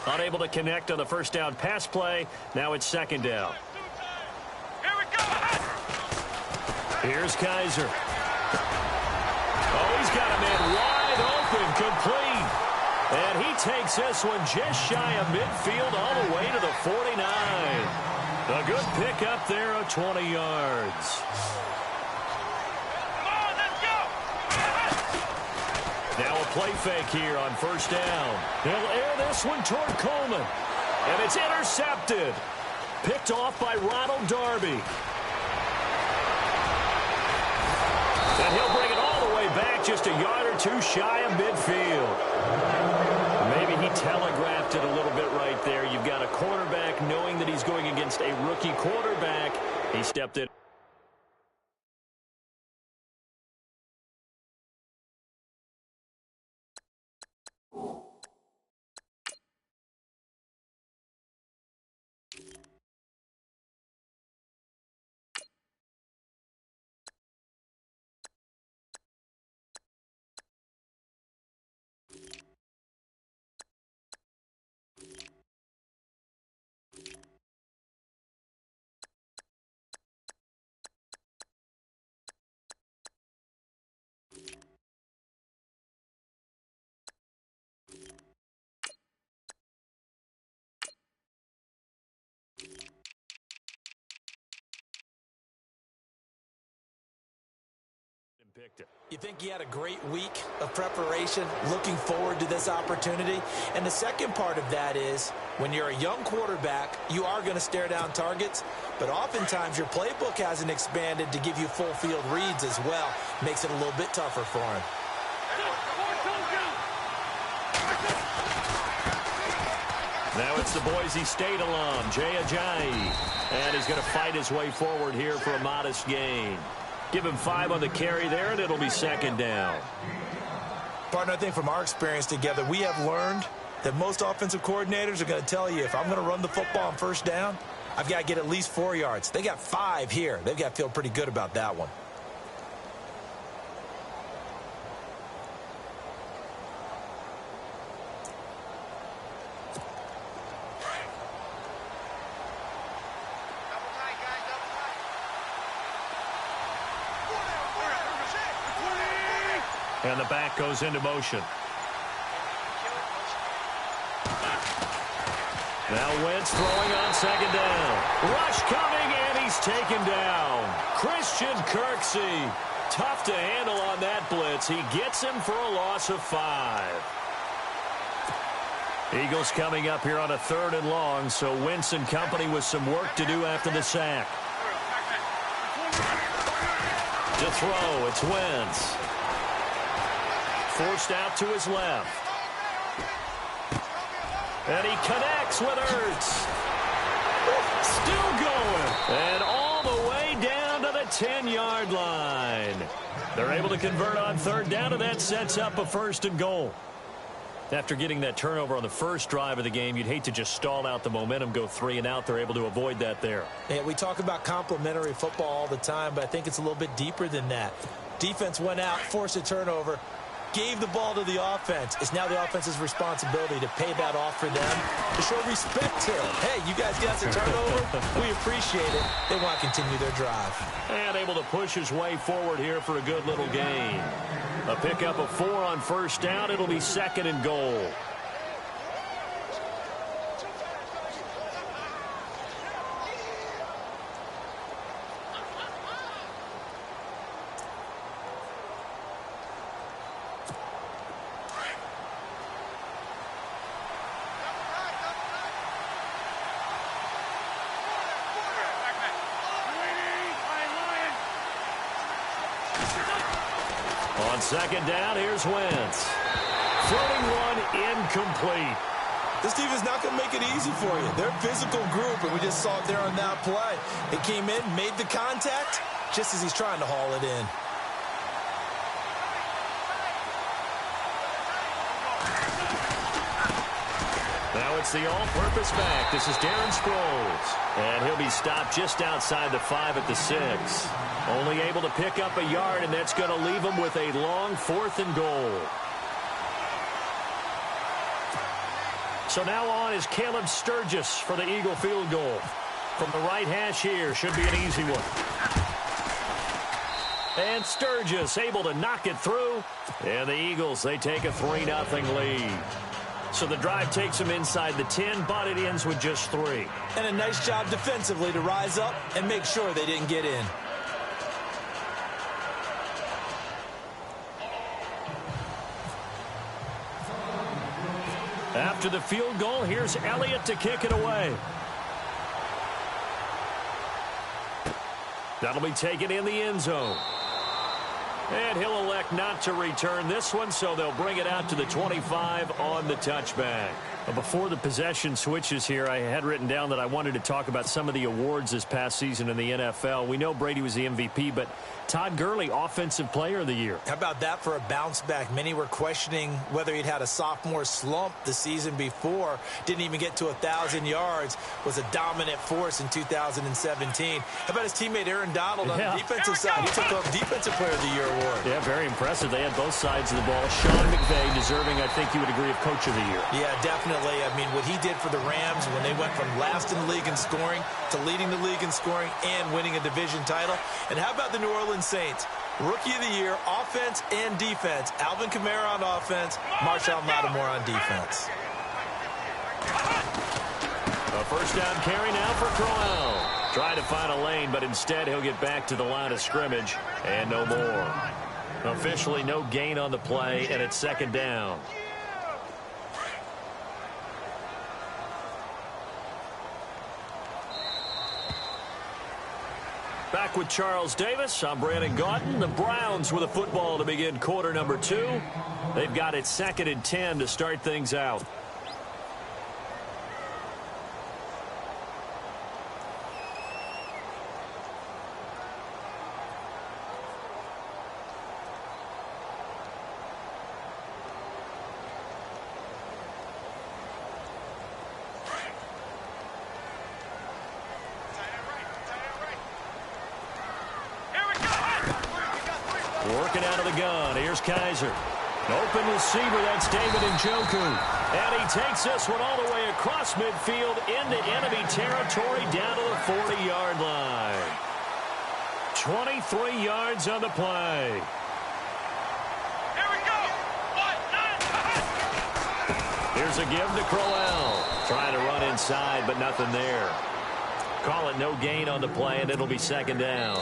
Unable to connect on the first down pass play. Now it's second down. Here we go. Here's Kaiser. Oh, he's got a man wide open, complete. And he takes this one just shy of midfield all the way to the 49. A good pick up there of 20 yards. Come on, let's go. Now a play fake here on first down. He'll air this one toward Coleman. And it's intercepted. Picked off by Ronald Darby. And he'll bring it all the way back just a yard or two shy of midfield. Maybe he telegraphed it a little bit right there. You've got a quarterback knowing that he's going against a rookie quarterback. He stepped in. You think he had a great week of preparation, looking forward to this opportunity? And the second part of that is, when you're a young quarterback, you are going to stare down targets, but oftentimes your playbook hasn't expanded to give you full field reads as well. Makes it a little bit tougher for him. Now it's the Boise State alum, Jay Ajayi. And he's going to fight his way forward here for a modest gain. Give him 5 on the carry there, and it'll be second down. Partner, I think from our experience together, we have learned that most offensive coordinators are going to tell you, if I'm going to run the football on first down, I've got to get at least 4 yards. They got 5 here. They've got to feel pretty good about that one. And the back goes into motion. Now Wentz throwing on second down. Rush coming, and he's taken down. Christian Kirksey. Tough to handle on that blitz. He gets him for a loss of 5. Eagles coming up here on a 3rd and long, so Wentz and company with some work to do after the sack. To throw, it's Wentz. Forced out to his left. And he connects with Ertz. Still going. And all the way down to the 10-yard line. They're able to convert on 3rd down, and that sets up a 1st and goal. After getting that turnover on the first drive of the game, you'd hate to just stall out the momentum, go 3 and out. They're able to avoid that there. Yeah, we talk about complementary football all the time, but I think it's a little bit deeper than that. Defense went out, forced a turnover, gave the ball to the offense. It's now the offense's responsibility to pay that off for them, to show respect to them. Hey, you guys got the turnover. We appreciate it. They want to continue their drive. And able to push his way forward here for a good little gain. A pickup of 4 on 1st down. It'll be 2nd and goal. On 2nd down, here's Wentz. Floating one, incomplete. This team is not going to make it easy for you. They're a physical group, and we just saw it there on that play. It came in, made the contact, just as he's trying to haul it in. Now it's the all-purpose back. This is Darren Sproles. And he'll be stopped just outside the 5 at the 6. Only able to pick up a yard, and that's going to leave him with a long 4th and goal. So now on is Caleb Sturgis for the Eagle field goal. From the right hash here, should be an easy one. And Sturgis able to knock it through. And the Eagles, they take a 3-0 lead. So the drive takes them inside the 10, but it ends with just 3. And a nice job defensively to rise up and make sure they didn't get in. After the field goal, here's Elliott to kick it away. That'll be taken in the end zone. And he'll elect not to return this one, so they'll bring it out to the 25 on the touchback. Before the possession switches here, I had written down that I wanted to talk about some of the awards this past season in the NFL. We know Brady was the MVP, but Todd Gurley, Offensive Player of the Year. How about that for a bounce back? Many were questioning whether he'd had a sophomore slump the season before. Didn't even get to 1,000 yards. Was a dominant force in 2017. How about his teammate Aaron Donald on the defensive side? He took home Defensive Player of the Year award. Yeah, very impressive. They had both sides of the ball. Sean McVay deserving, I think you would agree, of Coach of the Year. Yeah, definitely. I mean, what he did for the Rams when they went from last in the league in scoring to leading the league in scoring and winning a division title. And how about the New Orleans Saints? Rookie of the Year, offense and defense. Alvin Kamara on offense, Marshawn Lattimore on defense. A 1st down carry now for Crowell. Trying to find a lane, but instead he'll get back to the line of scrimmage and no more. Officially no gain on the play, and it's 2nd down. Back with Charles Davis. I'm Brandon Gaudin. The Browns with a football to begin quarter number 2. They've got it 2nd and 10 to start things out. Working out of the gun. Here's Kaiser. An open receiver. That's David Njoku. And he takes this one all the way across midfield into enemy territory down to the 40-yard line. 23 yards on the play. Here we Here's a give to Crowell. Trying to run inside, but nothing there. Call it no gain on the play, and it'll be second down.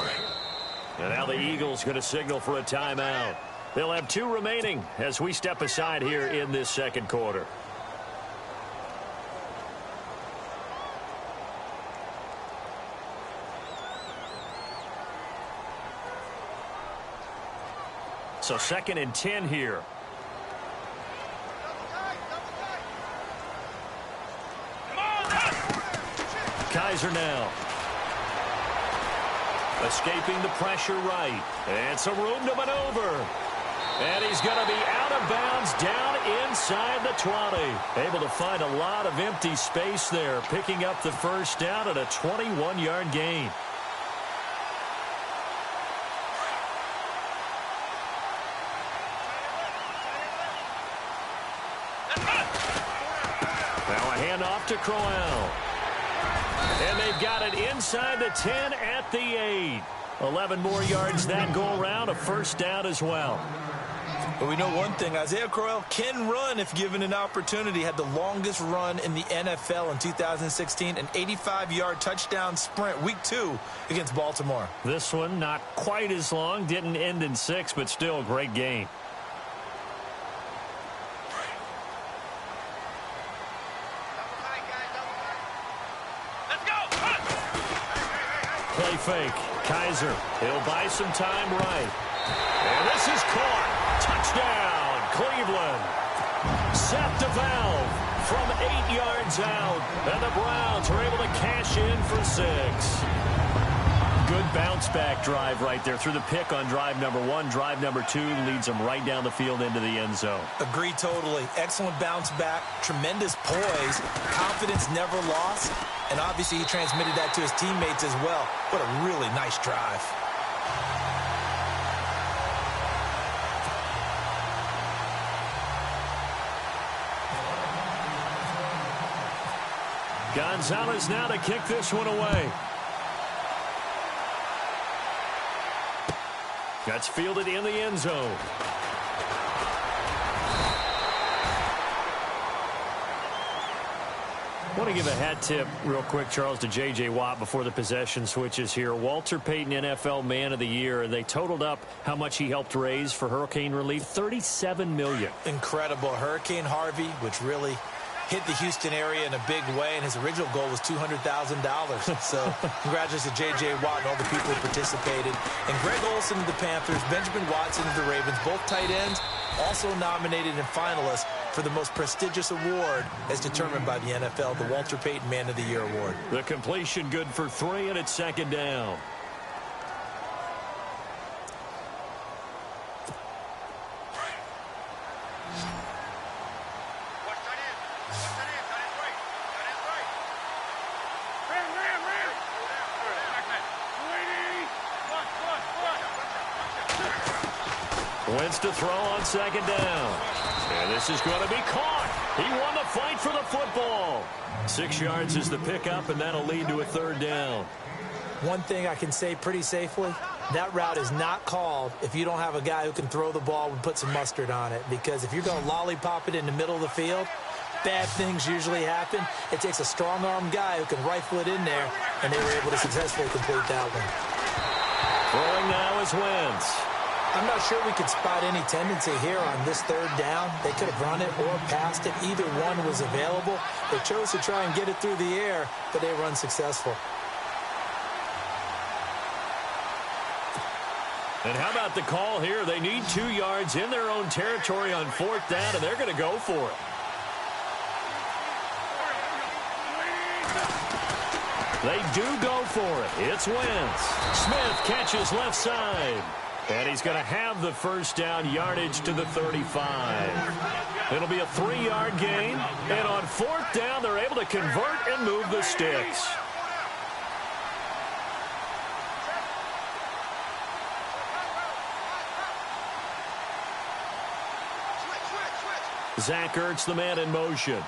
And now the Eagles going to signal for a timeout. They'll have 2 remaining as we step aside here in this second quarter. So 2nd and 10 here. Kaiser now. Escaping the pressure right. And some room to maneuver. And he's going to be out of bounds down inside the 20. Able to find a lot of empty space there. Picking up the first down at a 21-yard gain. Now a handoff to Crowell. And they've got it inside the 10 at the 8. 11 more yards that go around, a first down as well. But we know one thing, Isaiah Crowell can run if given an opportunity. Had the longest run in the NFL in 2016, an 85-yard touchdown sprint, week 2 against Baltimore. This one not quite as long, didn't end in 6, but still a great game. Play fake. Kaiser. He'll buy some time right. And this is caught. Touchdown, Cleveland. Seth DeValve from 8 yards out. And the Browns are able to cash in for 6. Good bounce-back drive right there. Through the pick on drive number 1. Drive number 2 leads them right down the field into the end zone. Agree totally. Excellent bounce back. Tremendous poise. Confidence never lost. And obviously he transmitted that to his teammates as well. What a really nice drive. Gonzalez now to kick this one away. That's fielded in the end zone. I want to give a hat tip real quick, Charles, to J.J. Watt before the possession switches here. Walter Payton, NFL Man of the Year. They totaled up how much he helped raise for hurricane relief, $37 million. Incredible. Hurricane Harvey, which really hit the Houston area in a big way, and his original goal was $200,000. So congratulations to J.J. Watt and all the people who participated. And Greg Olsen of the Panthers, Benjamin Watson of the Ravens, both tight ends, also nominated and finalists for the most prestigious award as determined by the NFL, the Walter Payton Man of the Year Award. The completion good for 3, and it's second down. Wentz to throw on second down. And this is going to be caught. He won the fight for the football. 6 yards is the pickup, and that'll lead to a third down. One thing I can say pretty safely, that route is not called if you don't have a guy who can throw the ball and put some mustard on it. Because if you're going to lollipop it in the middle of the field, bad things usually happen. It takes a strong-arm guy who can rifle it in there, and they were able to successfully complete that one. Throwing now is Wentz. I'm not sure we could spot any tendency here on this third down. They could have run it or passed it. Either one was available. They chose to try and get it through the air, but they were unsuccessful. And how about the call here? They need 2 yards in their own territory on 4th down, and they're going to go for it. They do go for it. It's Wentz. Smith catches left side. And he's going to have the first down, yardage to the 35. It'll be a 3-yard gain. And on 4th down, they're able to convert and move the sticks. Zach Ertz, the man in motion.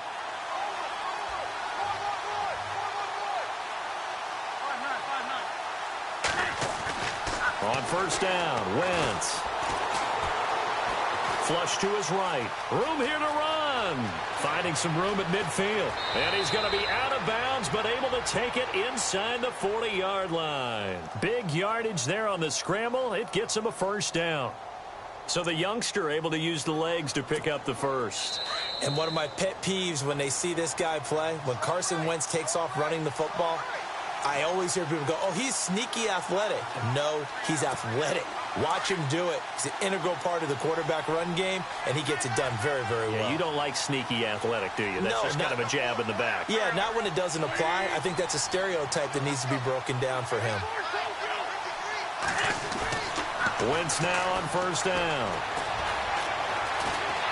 On 1st down, Wentz. Flush to his right. Room here to run. run, finding some room at midfield. And he's going to be out of bounds, but able to take it inside the 40-yard line. Big yardage there on the scramble. It gets him a first down. So the youngster able to use the legs to pick up the first. And one of my pet peeves when they see this guy play, when Carson Wentz takes off running the football, I always hear people go, oh, he's sneaky athletic. No, he's athletic. Watch him do it. He's an integral part of the quarterback run game, and he gets it done very, very well. Yeah, you don't like sneaky athletic, do you? That's just kind of a jab in the back. Yeah, not when it doesn't apply. I think that's a stereotype that needs to be broken down for him. Wentz now on first down.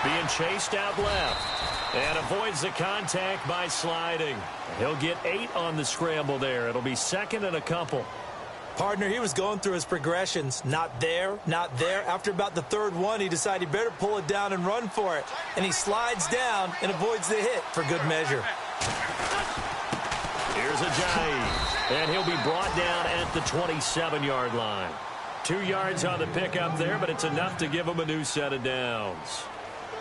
Being chased out left. And avoids the contact by sliding. He'll get 8 on the scramble there. It'll be second and a couple. Partner, he was going through his progressions. Not there, not there. After about the third one, he decided he better pull it down and run for it. And he slides down and avoids the hit for good measure. Here's Ajayi. And he'll be brought down at the 27-yard line. 2 yards on the pickup there, but it's enough to give him a new set of downs.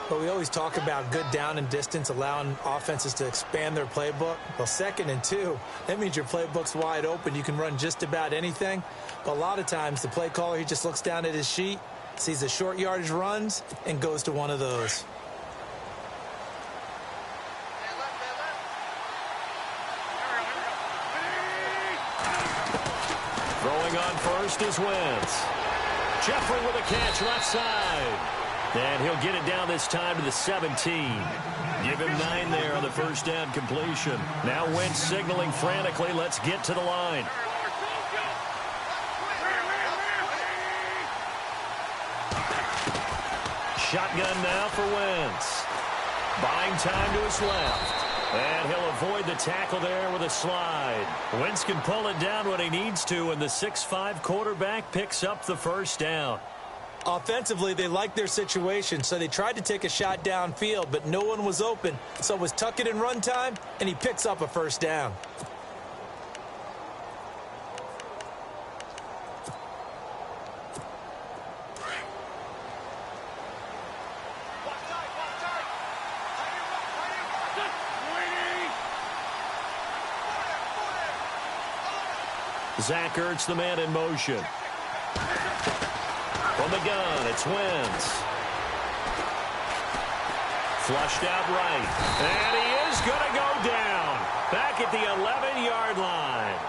But we always talk about good down and distance, allowing offenses to expand their playbook. Well, 2nd and 2, that means your playbook's wide open. You can run just about anything. But a lot of times, the play caller, he just looks down at his sheet, sees the short yardage runs, and goes to one of those. Throwing on first is Wentz. Jeffrey with a catch left side. And he'll get it down this time to the 17. Give him 9 there on the first down completion. Now Wentz signaling frantically, let's get to the line. Shotgun now for Wentz. Buying time to his left. And he'll avoid the tackle there with a slide. Wentz can pull it down when he needs to, and the 6'5" quarterback picks up the first down. Offensively, they liked their situation, so they tried to take a shot downfield, but no one was open. So it was tuck it in run time, and he picks up a first down. Zach Ertz, the man in motion. From the gun, it's Wentz. Flushed out right. And he is going to go down. Back at the 11-yard line.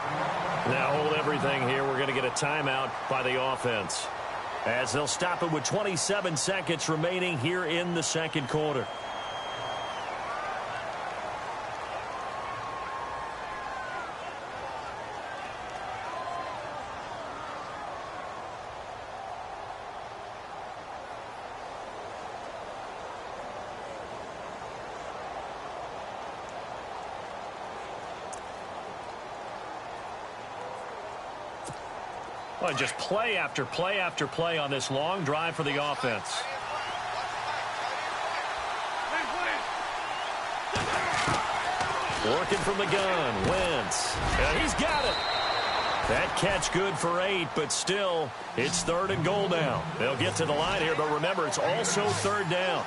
Now hold everything here. We're going to get a timeout by the offense, as they'll stop it with 27 seconds remaining here in the second quarter. Well, just play after play after play on this long drive for the offense. Working from the gun, Wentz. And he's got it. That catch good for 8, but still, it's 3rd and goal now. They'll get to the line here, but remember, it's also 3rd down.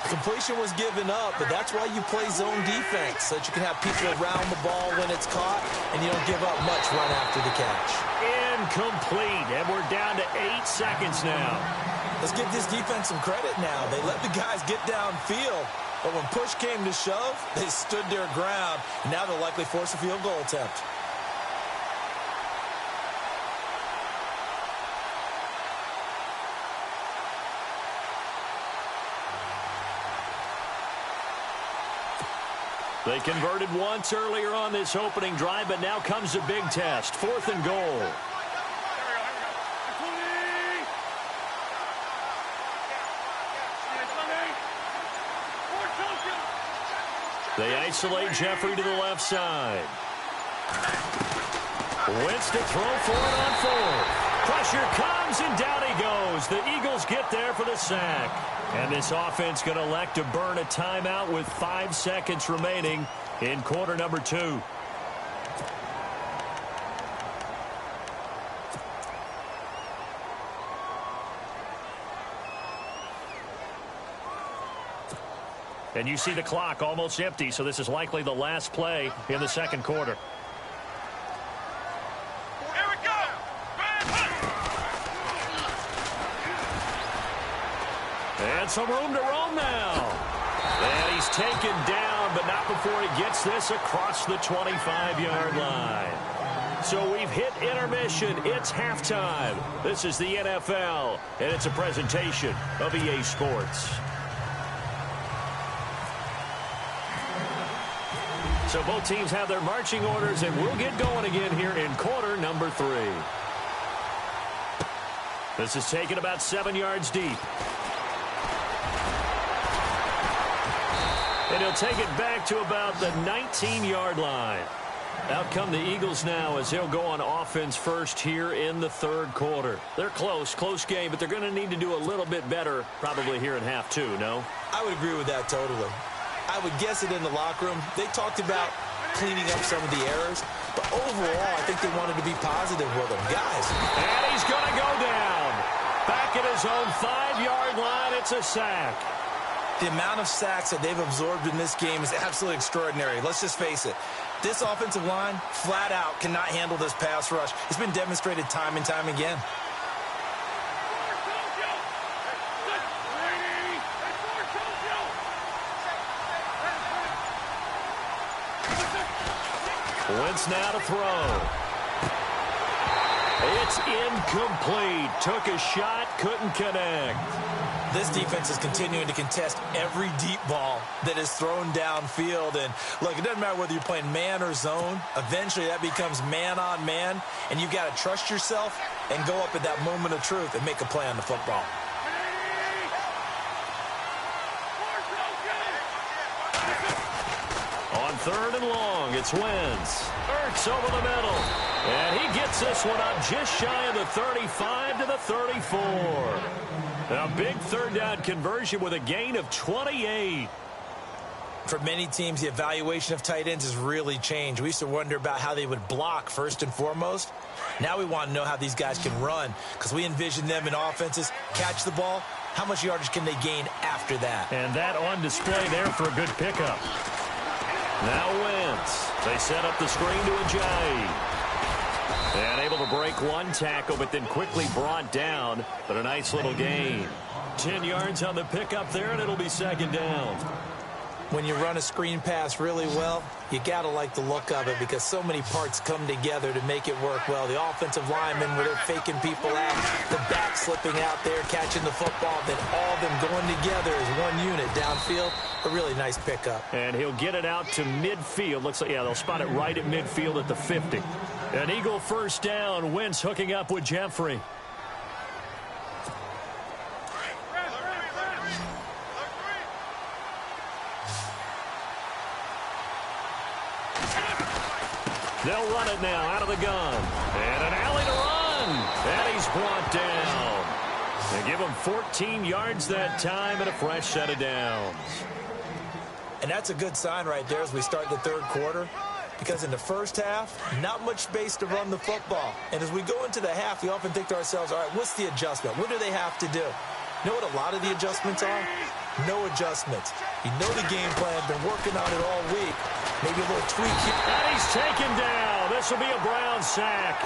Completion was given up, but that's why you play zone defense, so that you can have people around the ball when it's caught, and you don't give up much run after the catch. Incomplete, and we're down to 8 seconds now. Let's give this defense some credit now. They let the guys get downfield, but when push came to shove, they stood their ground. Now they'll likely force a field goal attempt. They converted once earlier on this opening drive, but now comes a big test. 4th and goal. They isolate Jeffrey to the left side. Wentz to throw for it on 4th. Pressure comes, and down he goes. The Eagles get there for the sack. And this offense going to elect to burn a timeout with 5 seconds remaining in quarter number 2. And you see the clock almost empty, so this is likely the last play in the second quarter. Here we go. And some room to roam now. And he's taken down, but not before he gets this across the 25-yard line. So we've hit intermission. It's halftime. This is the NFL, and it's a presentation of EA Sports. So both teams have their marching orders, and we'll get going again here in quarter number 3. This is taken about 7 yards deep. And he'll take it back to about the 19-yard line. Out come the Eagles now as they'll go on offense first here in the third quarter. They're close game, but they're going to need to do a little bit better probably here in half 2, no? I would agree with that totally. I would guess it in the locker room. They talked about cleaning up some of the errors, but overall, I think they wanted to be positive with them. Guys. And he's going to go down. Back at his own 5-yard line, it's a sack. The amount of sacks that they've absorbed in this game is absolutely extraordinary. Let's just face it. This offensive line, flat out, cannot handle this pass rush. It's been demonstrated time and time again. Wentz now to throw. It's incomplete. Took a shot, couldn't connect. This defense is continuing to contest every deep ball that is thrown downfield. And, look, it doesn't matter whether you're playing man or zone. Eventually, that becomes man-on-man, and you've got to trust yourself and go up at that moment of truth and make a play on the football. On third and long, it's Wentz. Ertz over the middle. And he gets this one up just shy of the 35 to the 34. A big third down conversion with a gain of 28. For many teams, the evaluation of tight ends has really changed. We used to wonder about how they would block first and foremost. Now we want to know how these guys can run, because we envision them in offenses catch the ball. How much yardage can they gain after that? And that on display there for a good pickup. Now Wentz. They set up the screen to Ajayi. And able to break one tackle, but then quickly brought down. But a nice little gain. 10 yards on the pickup there, and it'll be second down. When you run a screen pass really well, you got to like the look of it because so many parts come together to make it work well. The offensive linemen, where they're faking people out, the back slipping out there, catching the football, then all of them going together as one unit downfield. A really nice pickup. And he'll get it out to midfield. Looks like, yeah, they'll spot it right at midfield at the 50. An Eagle first down. Wentz hooking up with Jeffrey. They'll run it now out of the gun. And an alley to run. And he's brought down. They give him 14 yards that time and a fresh set of downs. And that's a good sign right there as we start the third quarter. Because in the first half, not much space to run the football. And as we go into the half, we often think to ourselves, all right, what's the adjustment? What do they have to do? You know what a lot of the adjustments are? No adjustments. You know the game plan, been working on it all week. Maybe a little tweak here. And he's taken down. This will be a Brown sack.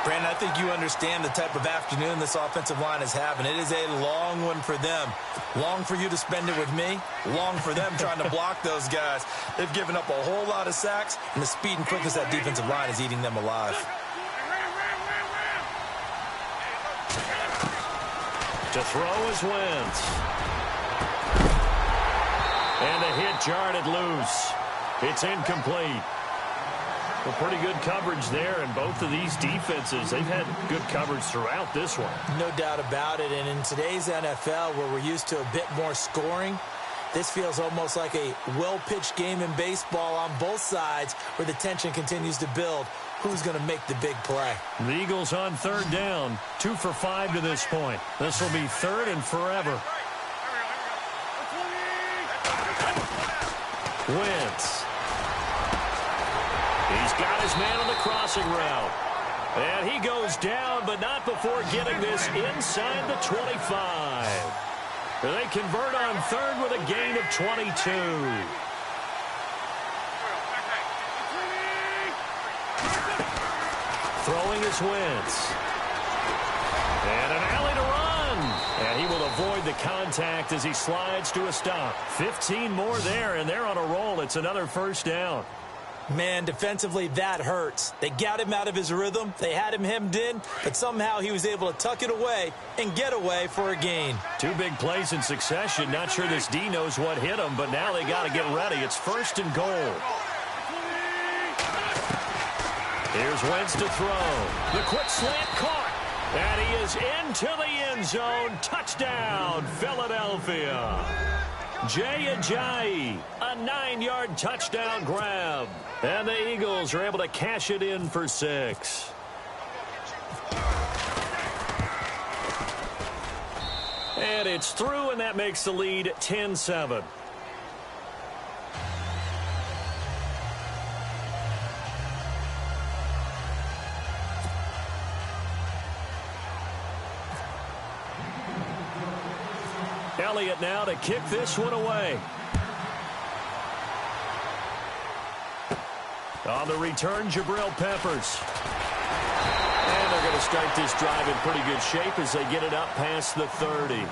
Brandon, I think you understand the type of afternoon this offensive line is having. It is a long one for them. Long for you to spend it with me. Long for them trying to block those guys. They've given up a whole lot of sacks, and the speed and quickness of that defensive line is eating them alive. To throw is Wentz. And the hit jarred it loose. It's incomplete. Well, pretty good coverage there, and both of these defenses, they've had good coverage throughout this one. No doubt about it, and in today's NFL, where we're used to a bit more scoring, this feels almost like a well-pitched game in baseball on both sides where the tension continues to build. Who's going to make the big play? The Eagles on third down, 2 for 5 to this point. This will be third and forever. Wentz. He's got his man on the crossing route. And he goes down, but not before getting this inside the 25. They convert on third with a gain of 22. Throwing is Wentz. And an alley to run. And he will avoid the contact as he slides to a stop. 15 more there, and they're on a roll. It's another first down. Man, defensively, that hurts. They got him out of his rhythm. They had him hemmed in, but somehow he was able to tuck it away and get away for a gain. Two big plays in succession. Not sure this D knows what hit him, but now they got to get ready. It's first and goal. Here's Wentz to throw. The quick slant caught. And he is into the end zone. Touchdown, Philadelphia. Jay Ajayi, a 9-yard touchdown grab. And the Eagles are able to cash it in for 6. And it's through, and that makes the lead 10-7. Elliott now to kick this one away. On the return, Jabril Peppers. And they're going to start this drive in pretty good shape as they get it up past the 30.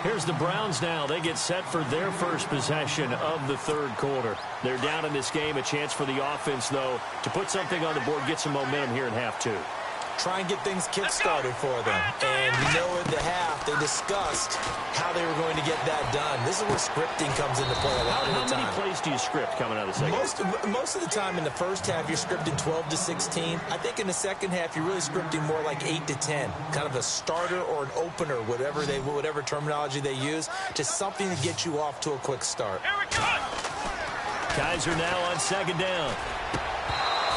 Here's the Browns now. They get set for their first possession of the third quarter. They're down in this game. A chance for the offense, though, to put something on the board, get some momentum here in half two. Try and get things kick-started for them. And you know at the half, they discussed how they were going to get that done. This is where scripting comes into play a lot of the time. How many plays do you script coming out of the second? Most of the time in the first half, you're scripting 12 to 16. I think in the second half, you're really scripting more like 8 to 10. Kind of a starter or an opener, whatever terminology they use, just something to get you off to a quick start. Kaiser now on second down.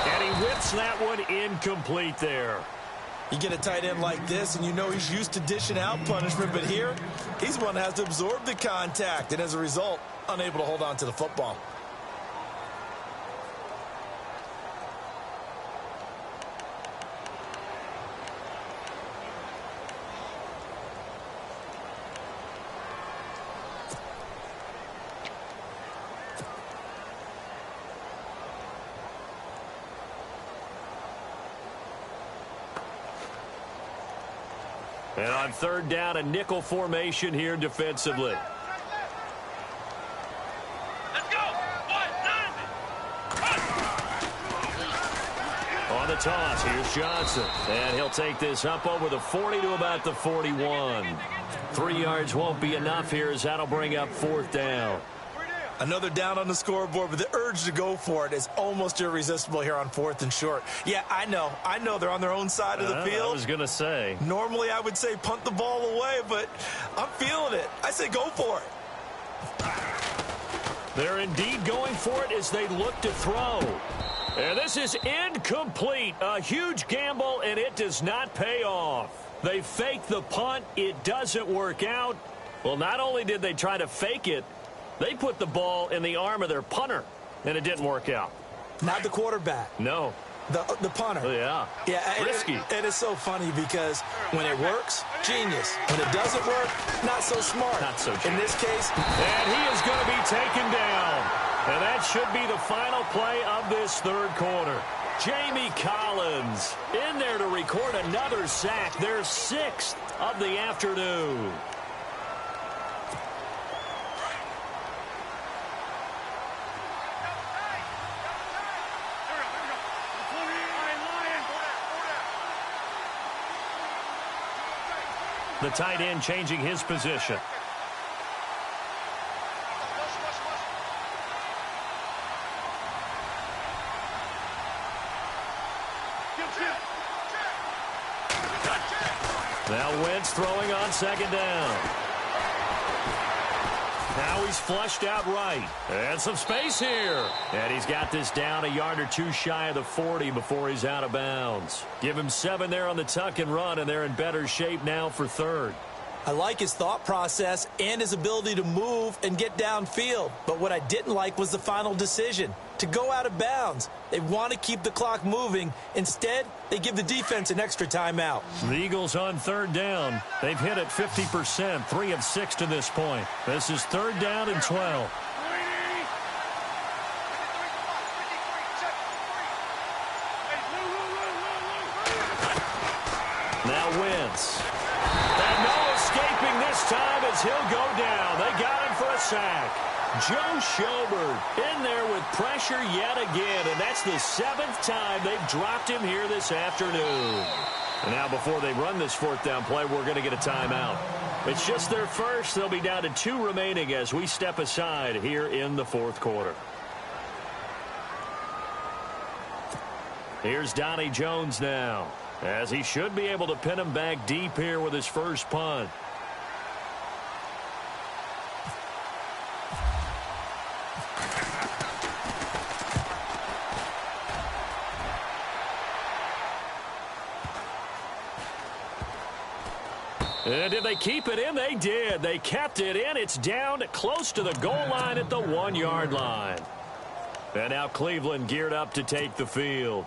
And he whips that one incomplete there. You get a tight end like this, and you know he's used to dishing out punishment, but here, he's one that has to absorb the contact, and as a result, unable to hold on to the football. And on third down, a nickel formation here defensively. Let's go. On the toss, here's Johnson. And he'll take this up over the 40 to about the 41. 3 yards won't be enough here as that'll bring up fourth down. Another down on the scoreboard, but the urge to go for it is almost irresistible here on fourth and short. Yeah, I know they're on their own side of the field. I was going to say. Normally I would say punt the ball away, but I'm feeling it. I say go for it. They're indeed going for it as they look to throw. And this is incomplete. A huge gamble, and it does not pay off. They fake the punt. It doesn't work out. Well, not only did they try to fake it, they put the ball in the arm of their punter, and it didn't work out. Not the quarterback. No. The punter. Oh, yeah. Yeah, risky. It is so funny because when it works, genius. When it doesn't work, not so smart. Not so genius. In this case. And he is going to be taken down. And that should be the final play of this third quarter. Jamie Collins in there to record another sack. Their 6th of the afternoon. The tight end changing his position. Now Wentz throwing on second down. Now he's flushed out right. And some space here. And he's got this down a yard or two shy of the 40 before he's out of bounds. Give him 7 there on the tuck and run, and they're in better shape now for third. I like his thought process and his ability to move and get downfield. But what I didn't like was the final decision, to go out of bounds. They want to keep the clock moving. Instead, they give the defense an extra timeout. The Eagles on third down. They've hit it 50%, 3 of 6 to this point. This is third down and 12. Now Wentz. And no escaping this time as he'll go down. They got him for a sack. Joe Schobert in there with pressure yet again, and that's the 7th time they've dropped him here this afternoon. And now before they run this 4th down play, we're going to get a timeout. It's just their first. They'll be down to 2 remaining as we step aside here in the 4th quarter. Here's Donnie Jones now, as he should be able to pin him back deep here with his first punt. And did they keep it in? They did. They kept it in. It's down close to the goal line at the 1-yard line. And now Cleveland geared up to take the field.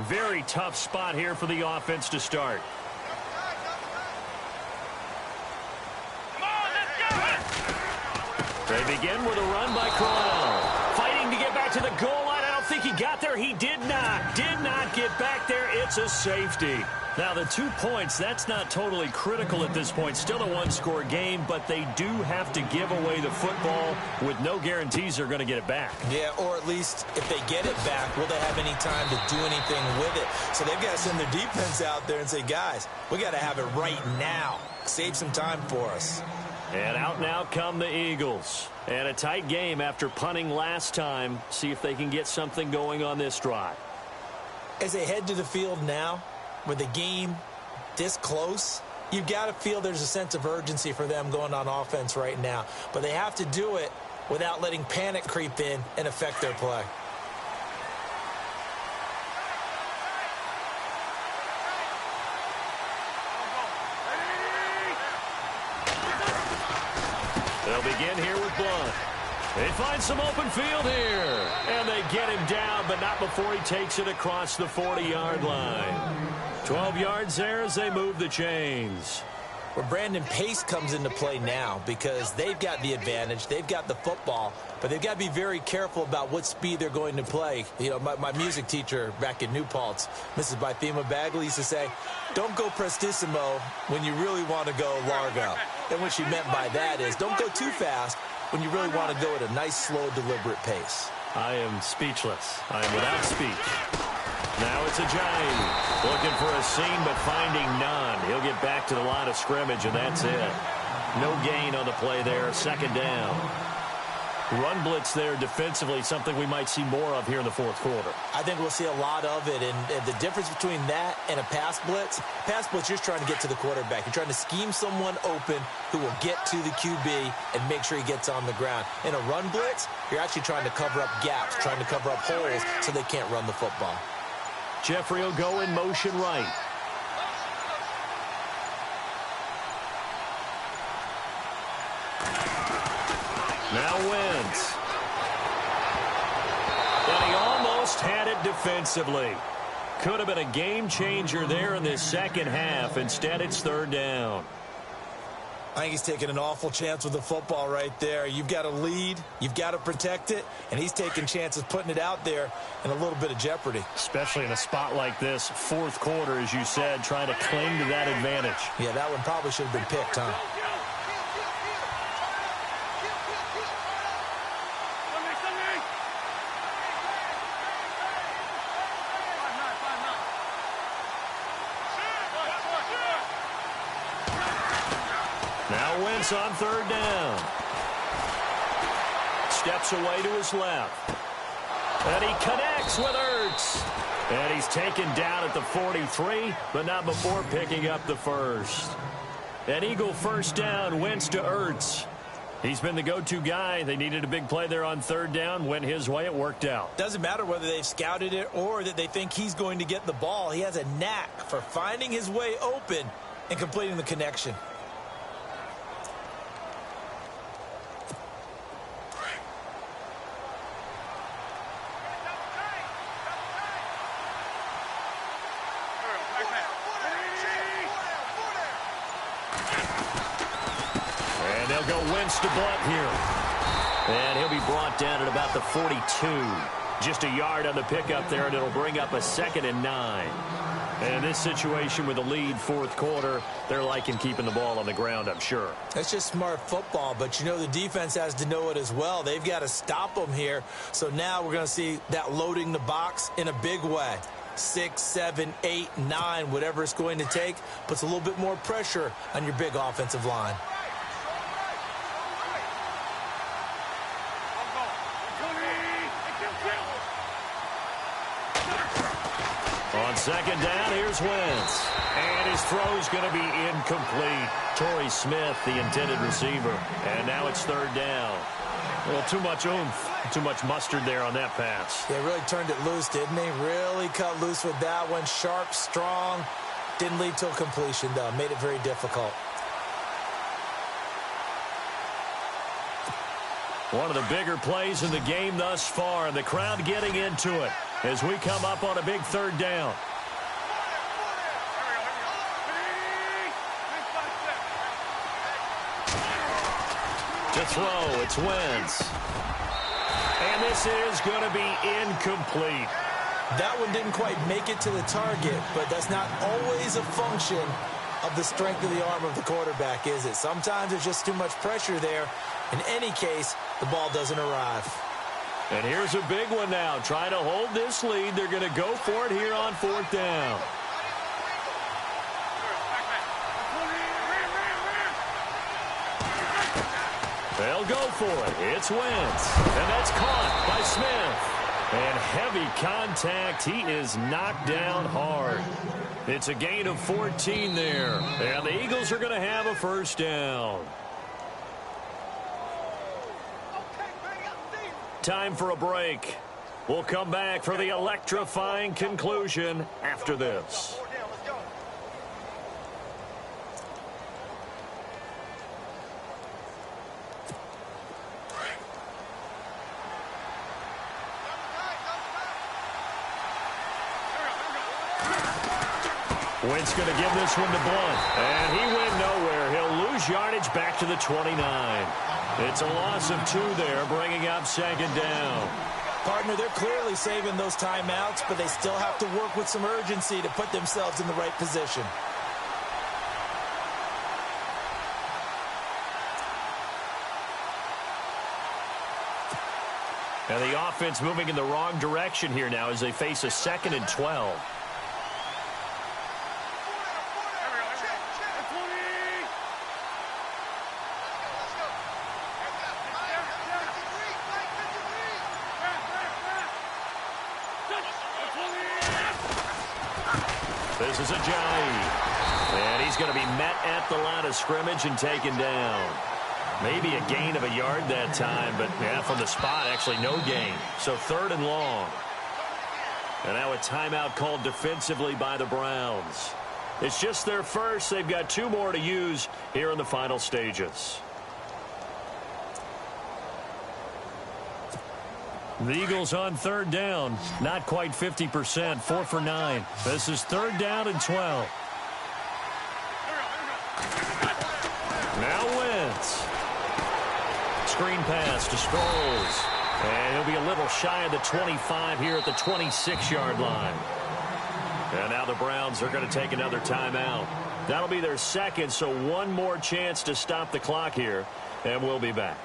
Very tough spot here for the offense to start. They begin with a run by Crowell. Fighting to get back to the goal line. I don't think he got there. He did not. Did not get back there. It's a safety. Now, the 2 points, that's not totally critical at this point. Still a one-score game, but they do have to give away the football with no guarantees they're going to get it back. Yeah, or at least if they get it back, will they have any time to do anything with it? So they've got to send their defense out there and say, guys, we got to have it right now. Save some time for us. And out now come the Eagles. And a tight game after punting last time. See if they can get something going on this drive. As they head to the field now, with the game this close, you've got to feel there's a sense of urgency for them going on offense right now. But they have to do it without letting panic creep in and affect their play. They'll begin here with Blunt. They find some open field here. And they get him down, but not before he takes it across the 40-yard line. 12 yards there as they move the chains. Where Brandon Pace comes into play now because they've got the advantage. They've got the football, but they've got to be very careful about what speed they're going to play. You know, my music teacher back in New Paltz, Mrs. Bythema Bagley, used to say, don't go prestissimo when you really want to go largo. And what she meant by that is don't go too fast when you really want to go at a nice, slow, deliberate pace. I am speechless. I am without speech. Now it's Ajayi looking for a seam but finding none. He'll get back to the line of scrimmage, and that's it. No gain on the play there. Second down. Run blitz there defensively, something we might see more of here in the 4th quarter. I think we'll see a lot of it, and the difference between that and a pass blitz, you're just trying to get to the quarterback. You're trying to scheme someone open who will get to the QB and make sure he gets on the ground. In a run blitz, you're actually trying to cover up gaps, trying to cover up holes so they can't run the football. Jeffrey will go in motion right. Now Wentz. And he almost had it defensively. Could have been a game changer there in this second half. Instead, it's third down. I think he's taking an awful chance with the football right there. You've got to lead, you've got to protect it, and he's taking chances putting it out there in a little bit of jeopardy. Especially in a spot like this, 4th quarter, as you said, trying to cling to that advantage. Yeah, that one probably should have been picked, huh? Now Wentz on third down. Steps away to his left. And he connects with Ertz. And he's taken down at the 43, but not before picking up the first. An Eagle first down, Wentz to Ertz. He's been the go-to guy. They needed a big play there on third down. Went his way. It worked out. Doesn't matter whether they've scouted it or that they think he's going to get the ball. He has a knack for finding his way open and completing the connection. And they'll go Wentz to Blunt here. And he'll be brought down at about the 42. Just a yard on the pickup there, and it'll bring up a 2nd and 9. And in this situation with a lead fourth quarter, they're liking keeping the ball on the ground, I'm sure. That's just smart football, but you know the defense has to know it as well. They've got to stop them here. So now we're going to see that loading the box in a big way. 6, 7, 8, 9, whatever it's going to take, puts a little bit more pressure on your big offensive line. On second down, here's Wentz. And his throw's going to be incomplete. Torrey Smith, the intended receiver. And now it's third down. Well, too much oomph, too much mustard there on that pass. They really turned it loose, didn't they? Really cut loose with that one. Sharp, strong. Didn't lead to a completion, though. Made it very difficult. One of the bigger plays in the game thus far, and the crowd getting into it as we come up on a big third down. To throw, it's Wentz. And this is going to be incomplete. That one didn't quite make it to the target, but that's not always a function of the strength of the arm of the quarterback, is it? Sometimes there's just too much pressure there. In any case, the ball doesn't arrive. And here's a big one now. Trying to hold this lead. They're going to go for it here on fourth down. They'll go for it. It's Wentz. And that's caught by Smith. And heavy contact. He is knocked down hard. It's a gain of 14 there. And the Eagles are going to have a first down. Time for a break. We'll come back for the electrifying conclusion after this. Wentz going to give this one to Blunt. And he went nowhere. He'll lose yardage back to the 29. It's a loss of 2 there, bringing up second down. Partner, they're clearly saving those timeouts, but they still have to work with some urgency to put themselves in the right position. And the offense moving in the wrong direction here now as they face a 2nd and 12. This is Ajayi. And he's going to be met at the line of scrimmage and taken down. Maybe a gain of a yard that time, but yeah, from the spot, actually no gain. So 3rd and long. And now a timeout called defensively by the Browns. It's just their first. They've got 2 more to use here in the final stages. The Eagles on 3rd down. Not quite 50%. 4 for 9. This is 3rd down and 12. Now Wentz. Screen pass to Sproles. And he'll be a little shy of the 25 here at the 26-yard line. And now the Browns are going to take another timeout. That'll be their 2nd, so 1 more chance to stop the clock here. And we'll be back.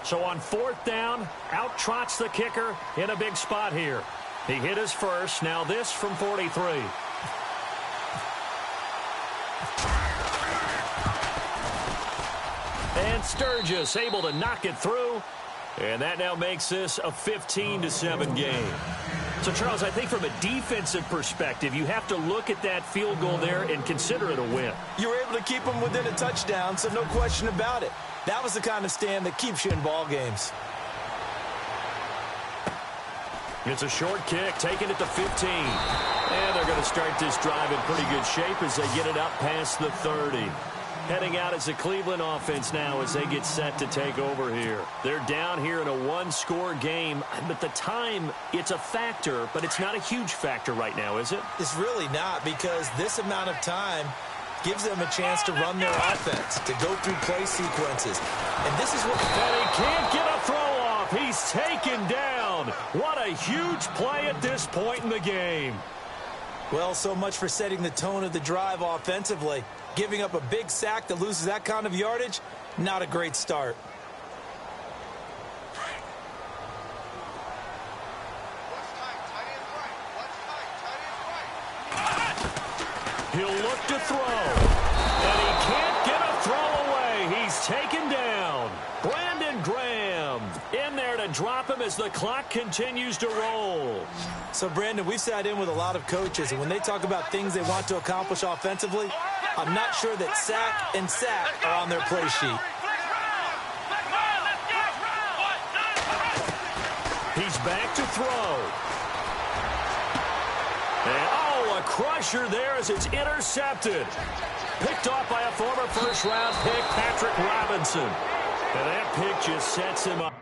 So on 4th down, out trots the kicker in a big spot here. He hit his first. Now this from 43. And Sturgis able to knock it through. And that now makes this a 15-7 game. So, Charles, I think from a defensive perspective, you have to look at that field goal there and consider it a win. You were able to keep them within a touchdown, so no question about it. That was the kind of stand that keeps you in ball games. It's a short kick, taking it to 15. And they're going to start this drive in pretty good shape as they get it up past the 30. Heading out as the Cleveland offense now as they get set to take over here. They're down here in a one-score game, but the time, it's a factor, but it's not a huge factor right now, is it? It's really not, because this amount of time gives them a chance to run their offense, to go through play sequences. And this is what... And he can't get a throw off. He's taken down. What a huge play at this point in the game. Well, so much for setting the tone of the drive offensively. Giving up a big sack that loses that kind of yardage, not a great start. He'll look to throw. And he can't get a throw away. He's taken down. Brandon Graham in there to drop him as the clock continues to roll. So, Brandon, we've sat in with a lot of coaches, and when they talk about things they want to accomplish offensively, I'm not sure that sack and sack are on their play sheet. He's back to throw. And, oh, a crusher there as it's intercepted. Picked off by a former first-round pick, Patrick Robinson. And that pick just sets him up.